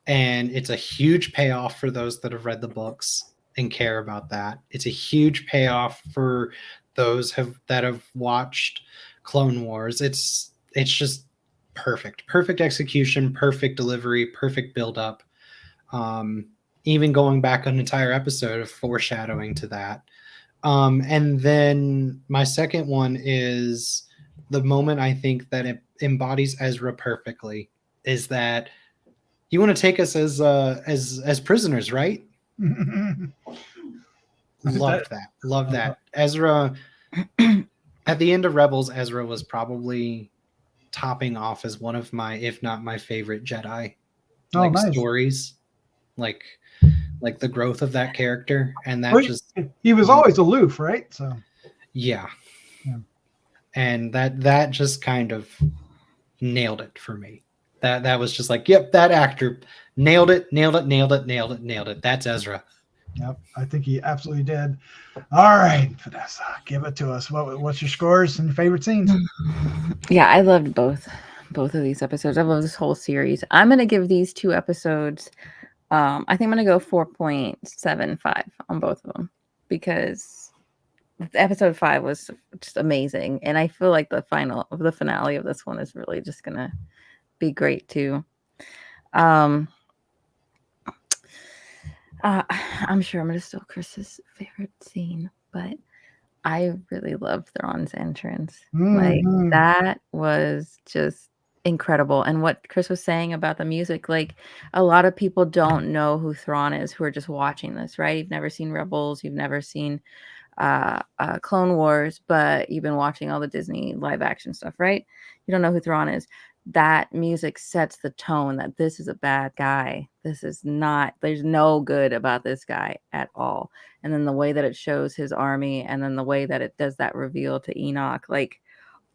and it's a huge payoff for those that have read the books and care about that. It's a huge payoff for those that have watched Clone Wars. It's just perfect execution, perfect delivery, perfect build up. Even going back an entire episode of foreshadowing to that. And then my second one is the moment I think that it embodies Ezra perfectly, is that you want to take us as prisoners, right? Loved that. Ezra, at the end of Rebels, Ezra was probably topping off as one of my, if not my favorite Jedi Nice. stories. Like the growth of that character, and that he was always aloof, right? So yeah. And that just kind of nailed it for me. That was just like, yep, that actor nailed it. That's Ezra. Yep, I think he absolutely did. All right, Vanessa, give it to us. What's your scores and your favorite scenes? Yeah, I loved both of these episodes. I love this whole series. I'm gonna give these 2 episodes. I think I'm gonna go 4.75 on both of them, because episode 5 was just amazing, and I feel like the finale of this one is really just gonna be great too. I'm sure I'm gonna steal Chris's favorite scene, but I really loved Thrawn's entrance. Like, that was just incredible. And what Chris was saying about the music, like, a lot of people don't know who Thrawn is who are just watching this, right? You've never seen Rebels, you've never seen Clone Wars, but you've been watching all the Disney live action stuff, right? You don't know who Thrawn is. That music sets the tone that this is a bad guy. There's no good about this guy at all. And then the way that it shows his army, and then the way that it does that reveal to Enoch, like,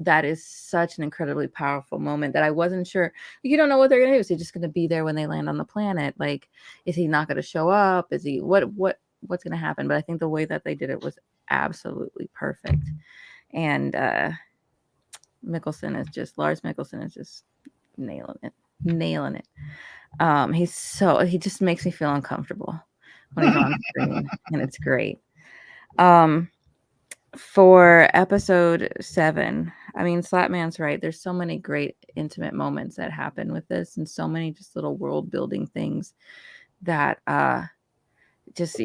that is such an incredibly powerful moment that I wasn't sure. You don't know what they're going to do. Is he just going to be there when they land on the planet? Like, is he not going to show up? Is he, what's going to happen? But I think the way that they did it was absolutely perfect. And Lars Mikkelsen is just nailing it. He just makes me feel uncomfortable when he's on screen, and it's great. For episode 7, I mean, Slattman's right. There's so many great intimate moments that happen with this, and so many just little world building things that just,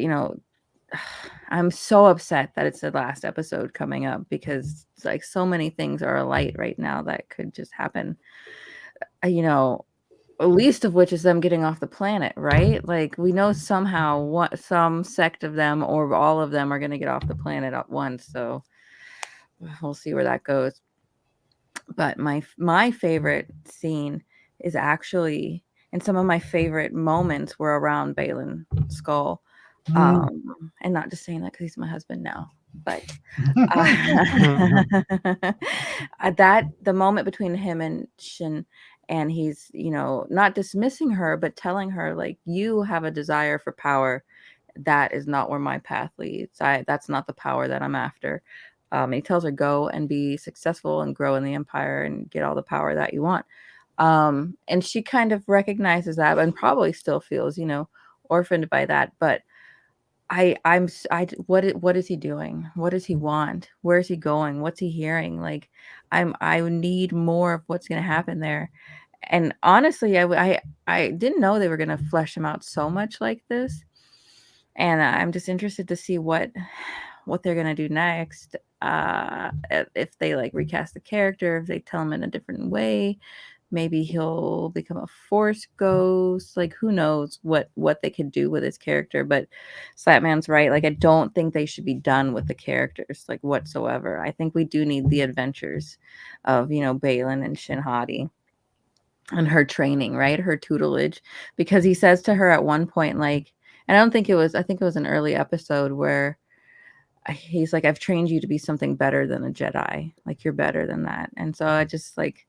I'm so upset that it's the last episode coming up, because it's like so many things are alight right now that could just happen. Least of which is them getting off the planet, right? Like, we know somehow some sect of them or all of them are going to get off the planet at once. So we'll see where that goes. But my favorite scene is actually, and some of my favorite moments were around Baylor Skoll. And not just saying that because he's my husband now, but the moment between him and Shin, and he's, you know, not dismissing her, but telling her, like, you have a desire for power. That is not where my path leads. That's not the power that I'm after. He tells her, go and be successful and grow in the empire and get all the power that you want. And she kind of recognizes that and probably still feels, you know, orphaned by that. But what is he doing? What does he want? Where is he going? What's he hearing? Like, I need more of what's going to happen there. And honestly, I didn't know they were going to flesh him out so much like this. And I'm just interested to see what they're going to do next. If they like recast the character, if they tell him in a different way, maybe he'll become a force ghost. Like, who knows what they could do with his character. But Slattman's right. Like, I don't think they should be done with the characters, like, whatsoever. I think we do need the adventures of, you know, Baylan and Shinhati and her training, right? Her tutelage. Because he says to her at one point, like, and I think it was an early episode where he's like, I've trained you to be something better than a Jedi. Like, you're better than that. And so I just like,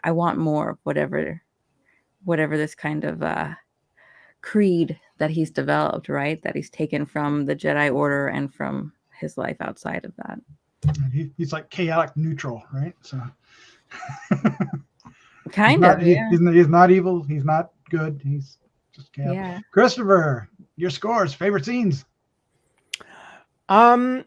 I want more of whatever this kind of creed that he's developed, right? That he's taken from the Jedi Order and from his life outside of that. He's like chaotic neutral, right? So kind of, yeah. He's not evil. He's not good. He's just chaotic. Yeah. Christopher, your scores, favorite scenes. I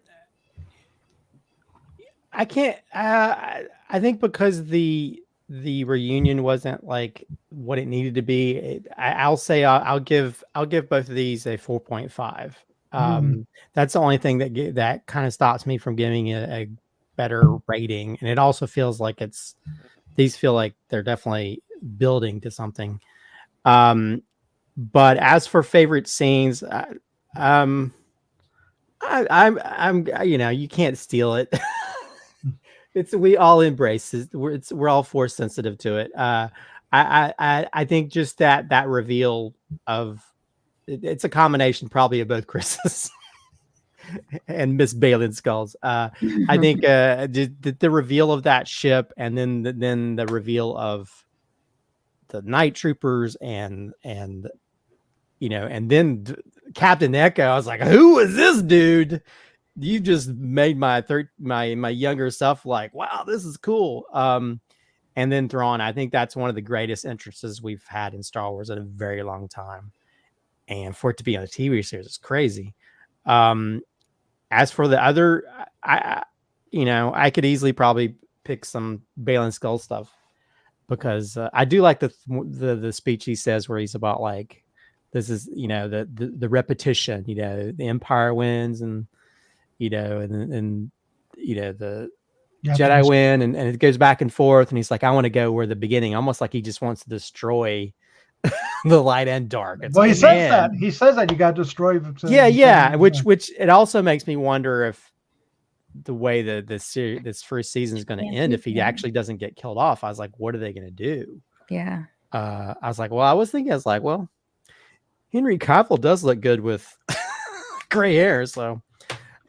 can't. I think because the reunion wasn't like what it needed to be. I'll say I'll give both of these a 4.5. That's the only thing that kind of stops me from giving it a better rating, and it also feels like these feel like they're definitely building to something. But as for favorite scenes, I'm you know, you can't steal it. We all embrace it. We're all force sensitive to it. I think just that reveal of it's a combination probably of both Chris's and Miss Baylor Skoll's. I think the reveal of that ship, and then the reveal of the night troopers and you know, and then Captain Echo. I was like, who is this dude? You just made my younger self like, wow, this is cool. And then Thrawn, I think that's one of the greatest entrances we've had in Star Wars in a very long time. And for it to be on a TV series, it's crazy. As for the other, I could easily probably pick some Baylor Skoll stuff, because I do like the speech he says where he's about like, this is, you know, the repetition, you know, the Empire wins, and you know, and you know, the Jedi win, and it goes back and forth, and he's like, I want to go where the beginning, almost like he just wants to destroy the light and dark. It's well, like, he says that you got destroyed. Yeah. Which it also makes me wonder if the way that this first season is going to end, if he actually doesn't get killed off. I was like, what are they going to do? Yeah. I was like, well, Henry Cavill does look good with gray hair, so.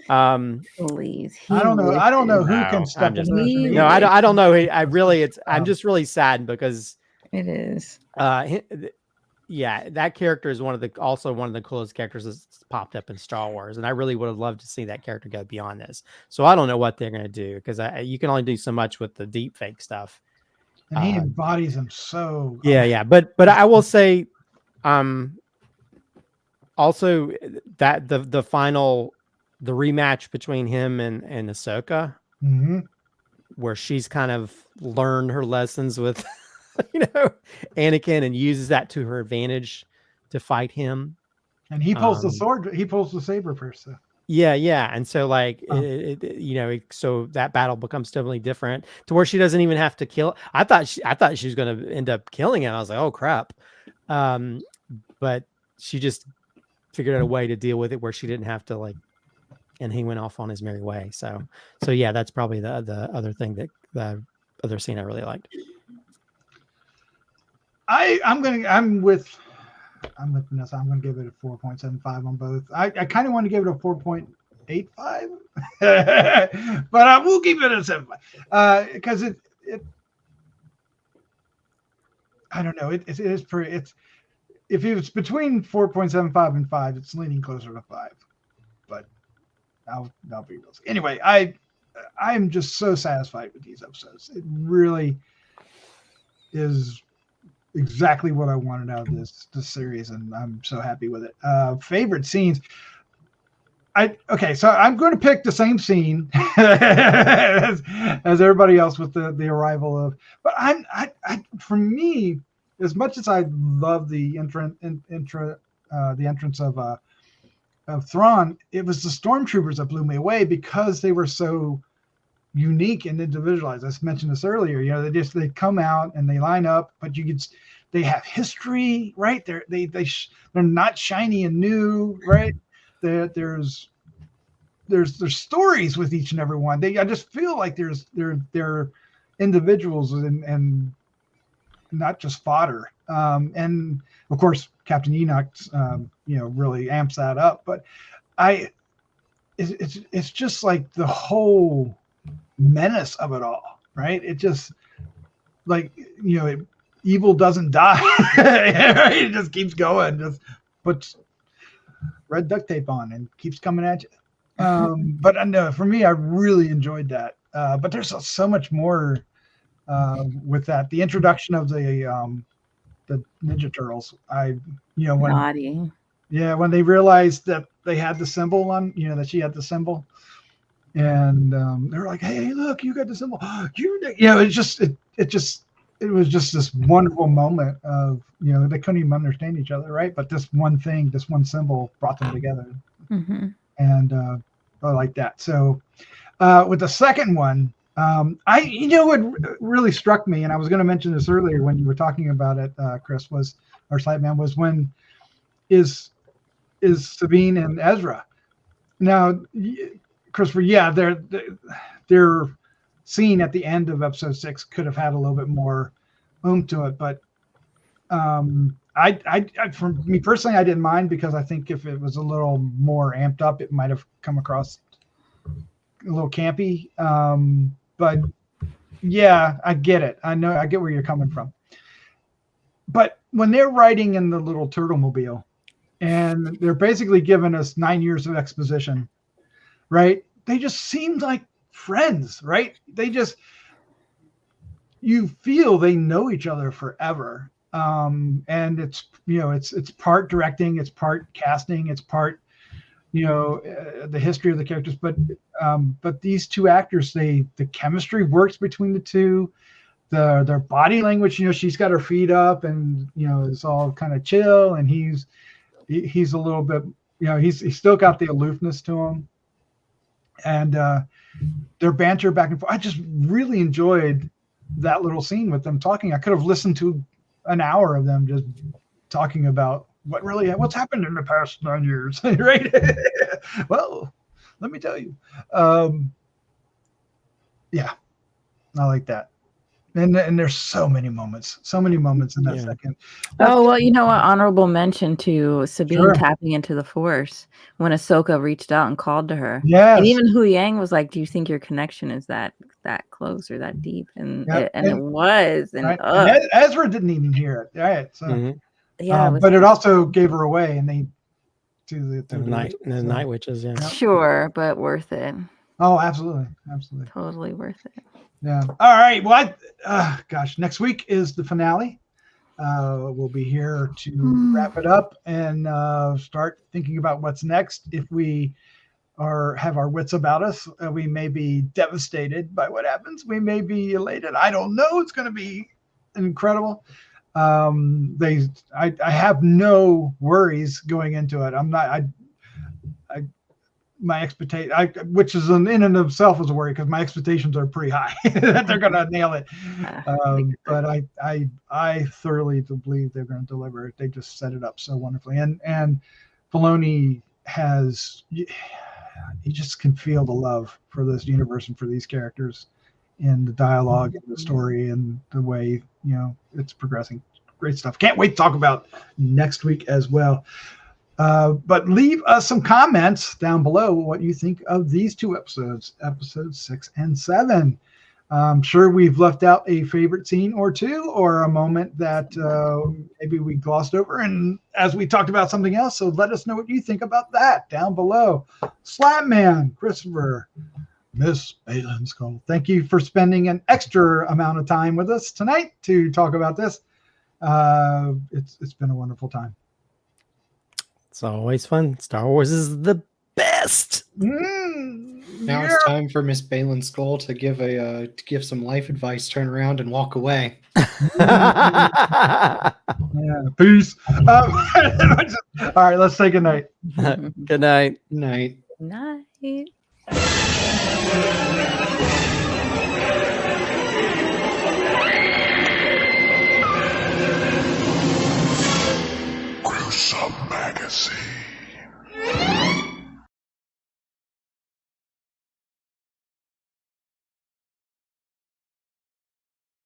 Please, I don't know who can step in. No, I don't know. I'm just really sad because it is. Yeah, that character is one of the coolest characters that's popped up in Star Wars, and I really would have loved to see that character go beyond this. So I don't know what they're going to do, because you can only do so much with the deep fake stuff. And he embodies them so. Yeah. But I will say, also that the final. The rematch between him and Ahsoka, where she's kind of learned her lessons with, you know, Anakin, and uses that to her advantage to fight him. And he pulls the sword. He pulls the saber first. So. Yeah. And so like, you know, so that battle becomes totally different to where she doesn't even have to kill. I thought she was going to end up killing him. I was like, oh crap. But she just figured out a way to deal with it where she didn't have to like. And he went off on his merry way. So yeah, that's probably the other thing, that the other scene I really liked. I'm with Vanessa. I'm going to give it a 4.75 on both. I kind of want to give it a 4.85, but we'll keep it at 7.5 because I don't know. It is pretty. It's if it's between 4.75 and 5, it's leaning closer to 5. But I'll be real. Anyway, I'm just so satisfied with these episodes. It really is exactly what I wanted out of this series, and I'm so happy with it. Favorite scenes. So I'm going to pick the same scene as everybody else with the arrival of. But for me, as much as I love the entrance of Thrawn, it was the stormtroopers that blew me away because they were so unique and individualized. I mentioned this earlier. You know, they come out and they line up, but they have history, right? They're not shiny and new, right? There's stories with each and every one. I just feel like they're individuals and not just fodder. And of course, Captain Enoch, really amps that up. But it's just like the whole menace of it all, right? It just like evil doesn't die. Right? It just keeps going. Just puts red duct tape on and keeps coming at you. But I know for me, I really enjoyed that. But there's so much more with that. The introduction of the Ninja Turtles. When they realized that they had the symbol on, that she had the symbol, and they were like, "Hey, look, you got the symbol." It was just this wonderful moment of, they couldn't even understand each other, right? But this one thing, this one symbol brought them together. Mm-hmm. And I like that. So with the second one, what really struck me, and I was going to mention this earlier when you were talking about it, Chris, or Slattman, was when is Sabine and Ezra. Now, Christopher, their scene at the end of episode 6 could have had a little bit more to it, but for me personally, I didn't mind, because I think if it was a little more amped up, it might have come across a little campy. But yeah, I get it. I get where you're coming from. But when they're riding in the little turtle-mobile, and they're basically giving us 9 years of exposition, right? They just seemed like friends, right? You feel they know each other forever. And it's part directing, it's part casting, it's part, the history of the characters, but these two actors, the chemistry works between the two. Their body language, she's got her feet up and, it's all kind of chill, and he's a little bit, he's still got the aloofness to him, and their banter back and forth. I just really enjoyed that little scene with them talking. I could have listened to an hour of them just talking about what's happened in the past 9 years, right? Well, let me tell you. Yeah, I like that. And there's so many moments in that second. Oh, well, you know what? Honorable mention to Sabine tapping into the Force when Ahsoka reached out and called to her. Yes. And even Hu Yang was like, "Do you think your connection is that close or that deep?" And it was. And, right. And Ezra didn't even hear it. Right. So yeah, but it also gave her away, and they to the night witches. Yeah. Sure, but worth it. Oh, absolutely. Totally worth it. Yeah. All right. Well, next week is the finale. We'll be here to wrap it up and start thinking about what's next. If we have our wits about us, we may be devastated by what happens. We may be elated. I don't know. It's going to be incredible. I have no worries going into it. I'm not. My expectation, which is in and of itself is a worry, because my expectations are pretty high that they're going to nail it. But I thoroughly believe they're going to deliver it. They just set it up so wonderfully, and Filoni you just can feel the love for this universe and for these characters in the dialogue and the story and the way it's progressing. Great stuff. Can't wait to talk about next week as well. But leave us some comments down below what you think of these two episodes 6 and 7. I'm sure we've left out a favorite scene or two, or a moment that maybe we glossed over. And as we talked about something else, so let us know what you think about that down below. Slattman, Christopher, Miss Baylor Skoll, thank you for spending an extra amount of time with us tonight to talk about this. It's been a wonderful time. It's always fun. Star Wars is the best. Now it's time for Miss Baylor Skoll to give some life advice, turn around, and walk away. Yeah, peace. All right, let's say good night. Good night. Night. Night.